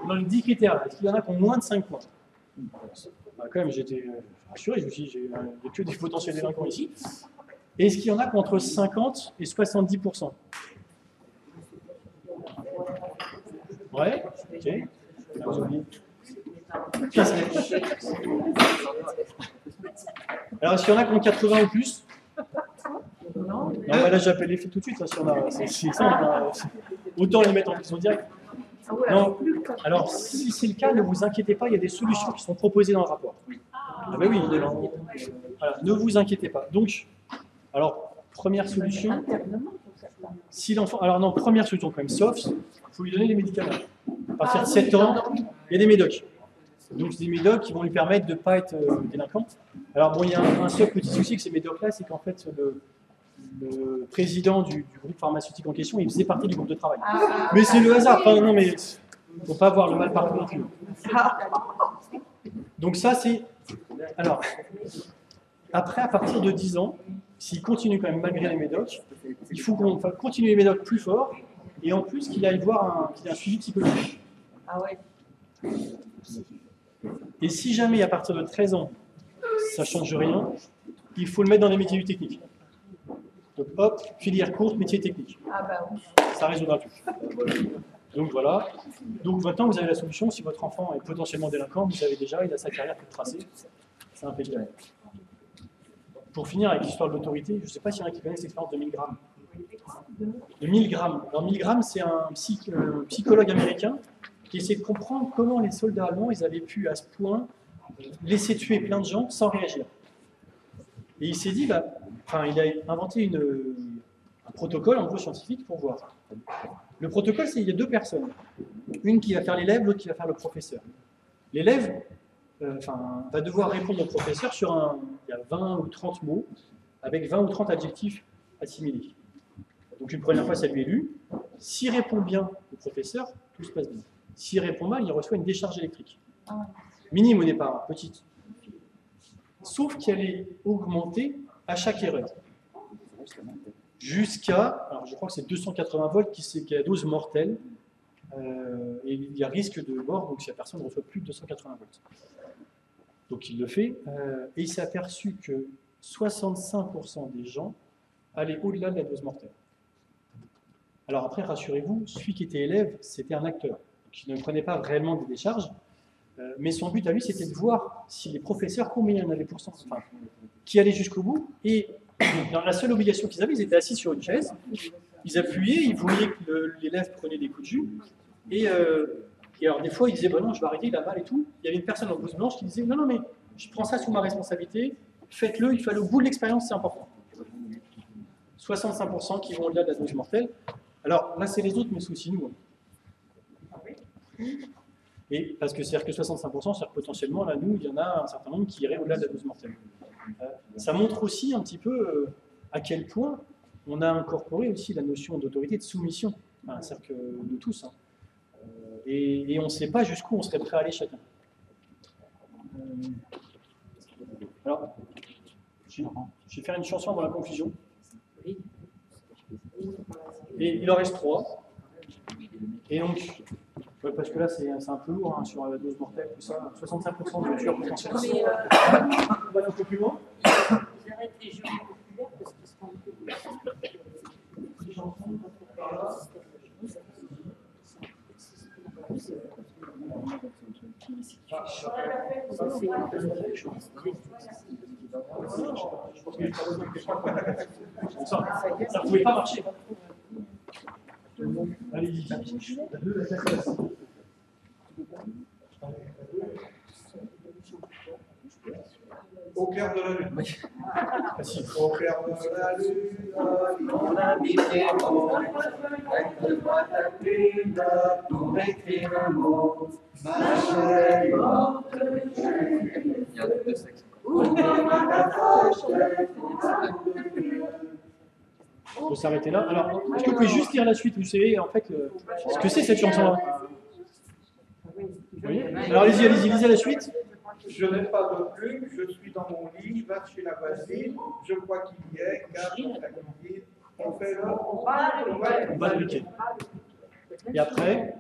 dans les 10 critères, est-ce qu'il y en a qui ont moins de 5 points? Bah, quand même, j'étais rassuré, je me suis dit, il n'y a que des potentiels délinquants ici. Et est-ce qu'il y en a qui ont entre 50 et 70%? Ouais, ok. Alors, est-ce qu'il y en a qui ont 80 ou plus? Non, bah là j'appelle les filles tout de suite, c'est simple, autant les mettre en prison directe. Non, alors si c'est le cas, ne vous inquiétez pas, il y a des solutions qui sont proposées dans le rapport. Ah ben oui, voilà, ne vous inquiétez pas. Donc, alors, première solution, si l'enfant, alors non, première solution quand même, sauf, il faut lui donner les médicaments. À partir de 7 ans, il y a des médocs. Donc des médocs qui vont lui permettre de ne pas être délinquant. Alors bon, il y a un seul petit souci que ces médocs-là, c'est qu'en fait le président du groupe pharmaceutique en question, il faisait partie du groupe de travail. Mais c'est le hasard, enfin non mais il ne faut pas voir le mal partout non plus. Donc ça c'est... Alors, après à partir de 10 ans, s'il continue quand même malgré les médocs, il faut qu'on continue les médocs plus fort et en plus qu'il aille voir qu'il y ait un suivi psychologique. Ah ouais. Et si jamais à partir de 13 ans, ça ne change rien, il faut le mettre dans les métiers du technique. Donc hop, filière courte, métier technique. Ah bah oui. Ça résoudra tout. Donc voilà. Donc maintenant vous avez la solution, si votre enfant est potentiellement délinquant, vous savez déjà, il a sa carrière toute tracée. C'est impeccable. Pour finir avec l'histoire de l'autorité, je ne sais pas s'il y en a qui connaissent l'expérience de Milgram. De Milgram. Alors Milgram, c'est un psychologue américain qui essaie de comprendre comment les soldats allemands ils avaient pu à ce point laisser tuer plein de gens sans réagir. Et il s'est dit, il a inventé un protocole en gros scientifique pour voir. Le protocole, c'est qu'il y a deux personnes. Une qui va faire l'élève, l'autre qui va faire le professeur. L'élève va devoir répondre au professeur sur il y a 20 ou 30 mots, avec 20 ou 30 adjectifs assimilés. Donc une première fois, ça lui est lu. S'il répond bien au professeur, tout se passe bien. S'il répond mal, il reçoit une décharge électrique. Minime au départ, petite. Sauf qu'elle est augmentée à chaque erreur. Jusqu'à, alors je crois que c'est 280 volts qui est la dose mortelle. Et il y a risque de mort, donc si la personne ne reçoit plus de 280 volts. Donc il le fait, et il s'est aperçu que 65% des gens allaient au-delà de la dose mortelle. Alors après, rassurez-vous, celui qui était élève, c'était un acteur, qui ne prenait pas réellement des décharges, mais son but à lui, c'était de voir si les professeurs, combien il y en avait qui allaient jusqu'au bout, et dans la seule obligation qu'ils avaient, ils étaient assis sur une chaise, ils appuyaient, ils voyaient que l'élève prenait des coups de jus, et alors des fois, ils disaient, bah non, je vais arrêter, il a mal et tout. Il y avait une personne en blouse blanche qui disait, non, mais je prends ça sous ma responsabilité, faites-le, il faut aller au bout de l'expérience, c'est important. 65% qui vont au-delà de la dose mortelle. Alors là, c'est les autres, mais c'est aussi nous. Et parce que c'est-à-dire que 65%, c'est-à-dire que potentiellement, là, nous, il y en a un certain nombre qui iraient au-delà de la dose mortelle. Ça montre aussi un petit peu à quel point on a incorporé aussi la notion d'autorité, de soumission, c'est-à-dire que de tous. Et on ne sait pas jusqu'où on serait prêt à aller chacun. Alors, je vais faire une chanson avant la conclusion. Et il en reste 3. Et donc, parce que là, c'est un peu lourd sur la dose mortelle, tout ça. 65% de tueurs potentiels. On va aller un peu plus loin. Vous arrêtez les jeux populaires parce qu'ils seront Ça ne pouvait pas marcher. Allez-y. Au clair de la lune. Facile. Au clair de la lune, Mon ami Pierrot, prête-moi ta plume pour écrire un mot. Ma chère est morte, il y a deux sexes. Ouvre-moi ta poche, Il faut s'arrêter là. Alors, est-ce que vous pouvez juste lire la suite? Vous savez, en fait, ce que c'est cette chanson-là? Oui. Alors, allez-y, lisez la suite. je n'ai pas de plume, je suis dans mon lit, va chez la voisine, je crois qu'il y est, garde ta cuisine, on fait le... On va le week-end. Et après,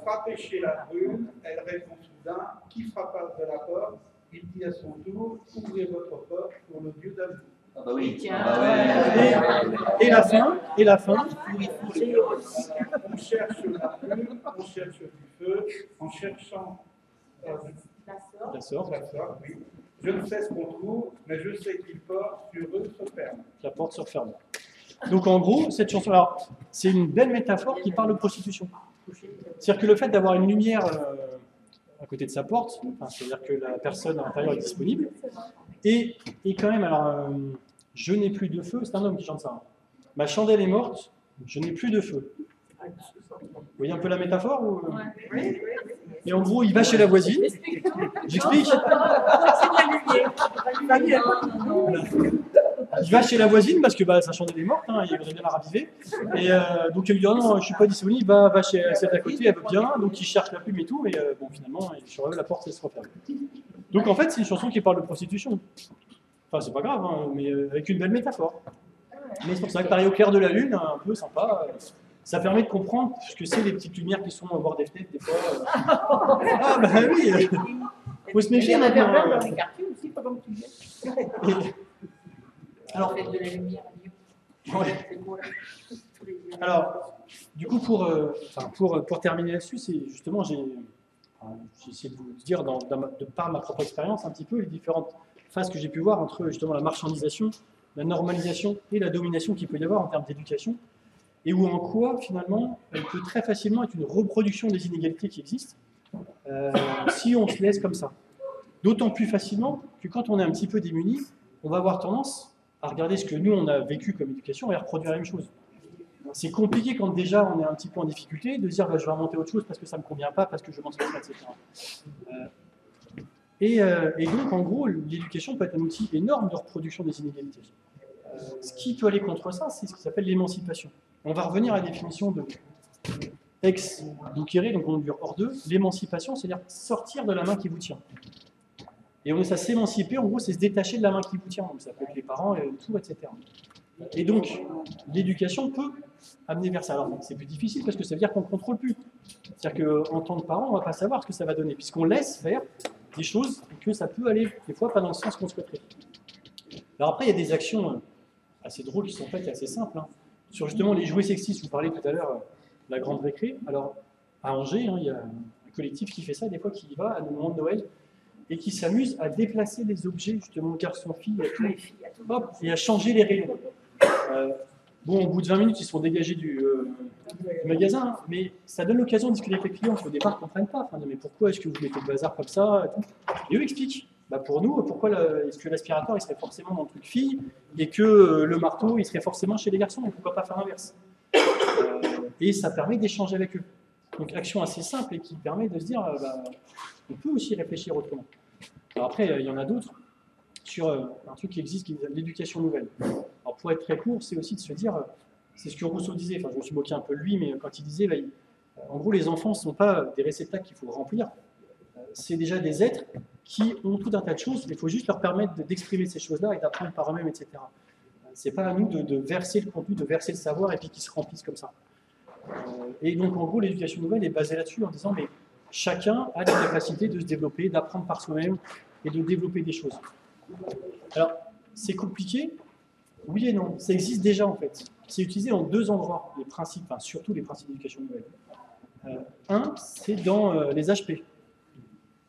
frapper chez la brune, elle répond soudain, qui frappa de la porte? Il dit à son tour, ouvrez votre porte pour le Dieu d'amour. Ah bah oui. et la fin. On cherche la plume, on cherche du feu, en cherchant La sorte. la sorte, oui. Je ne sais ce qu'on trouve, mais je sais qu'il porte sur eux se ferme. La porte se referme. Donc en gros, cette chanson, alors c'est une belle métaphore qui parle de prostitution. C'est-à-dire que le fait d'avoir une lumière à côté de sa porte, c'est-à-dire que la personne à l'intérieur est disponible, et quand même, alors, je n'ai plus de feu, c'est un homme qui chante ça. Hein. Ma chandelle est morte, je n'ai plus de feu. Vous voyez un peu la métaphore ou... Et en gros, il va chez la voisine. J'explique. Il va chez la voisine parce que bah, sa chandelle est morte, hein, il voudrait bien la raviver. Et donc il lui dit oh non, je suis pas disponible, va chez celle d'à côté, elle veut bien. Donc il cherche la plume et tout, et bon finalement, sur eux, la porte elle se referme. Donc en fait, c'est une chanson qui parle de prostitution. Enfin, c'est pas grave, hein, mais avec une belle métaphore. Mais c'est pour ça que pareil au clair de la lune, un peu sympa. Ça permet de comprendre ce que c'est les petites lumières qui sont à voir des fenêtres des fois. Ah bah oui, faut se méfier. Il y en a maintenant. plein dans les quartiers aussi, pas comme tu dis. Alors, Faites de la lumière. ouais. C'est beau, là. Alors, du coup, pour terminer là-dessus, c'est justement, j'ai essayé de vous dire, de par ma propre expérience, un petit peu les différentes phases que j'ai pu voir entre justement la marchandisation, la normalisation et la domination qu'il peut y avoir en termes d'éducation, et où en quoi, finalement, elle peut très facilement être une reproduction des inégalités qui existent, si on se laisse comme ça. D'autant plus facilement que quand on est un petit peu démuni, on va avoir tendance à regarder ce que nous, on a vécu comme éducation et à reproduire la même chose. C'est compliqué quand déjà on est un petit peu en difficulté de dire bah, je vais inventer autre chose parce que ça ne me convient pas, parce que je m'en sors pas, etc. Et donc, en gros, l'éducation peut être un outil énorme de reproduction des inégalités. Ce qui peut aller contre ça, c'est ce qui s'appelle l'émancipation. On va revenir à la définition de ex ducere, donc on dure hors d'eux. L'émancipation, c'est-à-dire sortir de la main qui vous tient. Et on ça s'émanciper, en gros, c'est se détacher de la main qui vous tient. Donc ça peut être les parents, et tout, etc. Et donc, l'éducation peut amener vers ça. Alors, c'est plus difficile parce que ça veut dire qu'on ne contrôle plus. C'est-à-dire qu'en tant que parent, on ne va pas savoir ce que ça va donner, puisqu'on laisse faire des choses et que ça peut aller, des fois, pas dans le sens qu'on souhaiterait. Alors après, il y a des actions assez drôles qui sont faites et assez simples. Hein. Sur justement les jouets sexistes, vous parlez tout à l'heure de la grande récré. Alors, à Angers, hein, il y a un collectif qui fait ça, des fois, qui y va à le moment de Noël, et qui s'amuse à déplacer les objets, justement, garçons-filles, et à changer les rayons. Bon, au bout de 20 minutes, ils se font dégager du magasin, hein, mais ça donne l'occasion de discuter avec les clients qui au départ ne comprennent pas. Enfin, mais pourquoi est-ce que vous mettez le bazar comme ça et eux expliquent. Bah pour nous, pourquoi est-ce que l'aspirateur il serait forcément dans le truc fille et que le marteau il serait forcément chez les garçons, donc pourquoi pas faire l'inverse et ça permet d'échanger avec eux. Donc action assez simple et qui permet de se dire bah, on peut aussi réfléchir autrement. Alors après, il y en a d'autres sur un truc qui existe, qui est l'éducation nouvelle. Alors pour être très court, c'est aussi de se dire, c'est ce que Rousseau disait, enfin je me suis moqué un peu de lui, mais quand il disait, bah, en gros les enfants ne sont pas des réceptacles qu'il faut remplir, c'est déjà des êtres qui ont tout un tas de choses, il faut juste leur permettre d'exprimer ces choses-là et d'apprendre par eux-mêmes, etc. C'est pas à nous de verser le contenu, de verser le savoir et puis qu'ils se remplissent comme ça. Et donc en gros l'éducation nouvelle est basée là-dessus en disant, mais chacun a la capacité de se développer, d'apprendre par soi-même et de développer des choses. Alors, c'est compliqué, oui et non, ça existe déjà en fait. C'est utilisé en deux endroits, les principes, enfin, surtout les principes d'éducation nouvelle. Un, c'est dans les HP.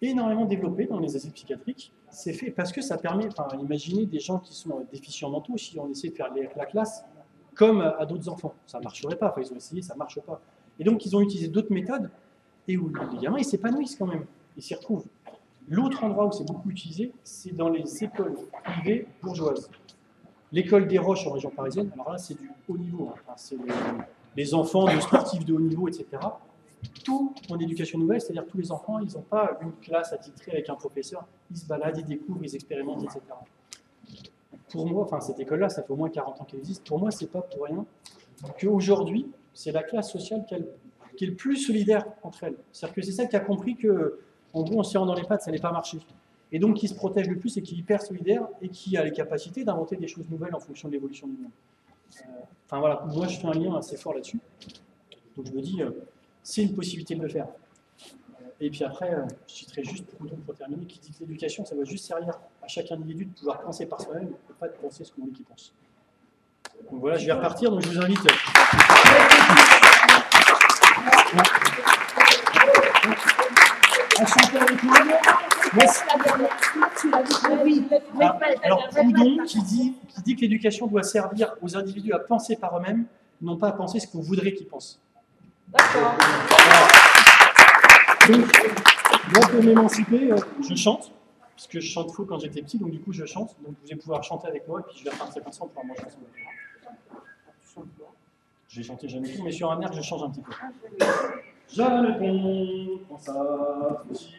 Énormément développé dans les asiles psychiatriques, c'est fait parce que ça permet, enfin, imaginez des gens qui sont déficients mentaux, si on essaie de faire la classe comme à d'autres enfants, ça ne marcherait pas, enfin, ils ont essayé, ça ne marche pas. Et donc, ils ont utilisé d'autres méthodes, et où les gamins, ils s'épanouissent quand même, ils s'y retrouvent. L'autre endroit où c'est beaucoup utilisé, c'est dans les écoles privées bourgeoises. L'école des Roches en région parisienne, alors là c'est du haut niveau, hein. Enfin, c'est les enfants de sportifs de haut niveau, etc. Tout en éducation nouvelle, c'est-à-dire tous les enfants, ils n'ont pas une classe attitrée avec un professeur, ils se baladent, ils découvrent, ils expérimentent, etc. Pour moi, enfin cette école-là, ça fait au moins 40 ans qu'elle existe, pour moi c'est pas pour rien qu'aujourd'hui, c'est la classe sociale qui est le plus solidaire entre elles. C'est-à-dire que c'est celle qui a compris que en gros, on se tire dans les pattes, ça n'allait pas marcher. Et donc, qui se protège le plus et qui est hyper solidaire et qui a les capacités d'inventer des choses nouvelles en fonction de l'évolution du monde. Enfin voilà, moi je fais un lien assez fort là-dessus. Donc je me dis, c'est une possibilité de le faire. Et puis après, je citerai juste pour terminer, qui dit que l'éducation, ça doit juste servir à chaque individu de pouvoir penser par soi-même et pas de penser ce qu'on veut qu'il pense. Donc voilà, je vais repartir, donc je vous invite. À chanter avec moi. Alors Proudhon qui dit que l'éducation doit servir aux individus à penser par eux-mêmes, non pas à penser ce que vous voudrez qu'ils pensent. D'accord. Donc, moi pour m'émanciper, je chante, parce que je chante faux quand j'étais petit, donc du coup je chante, donc vous allez pouvoir chanter avec moi, et puis je vais repartir comme ça, on pourra manger ensemble. Je vais chanter Jeanne Pont, mais sur un air que je change un petit peu. Jeanne Pont, prends sa petite.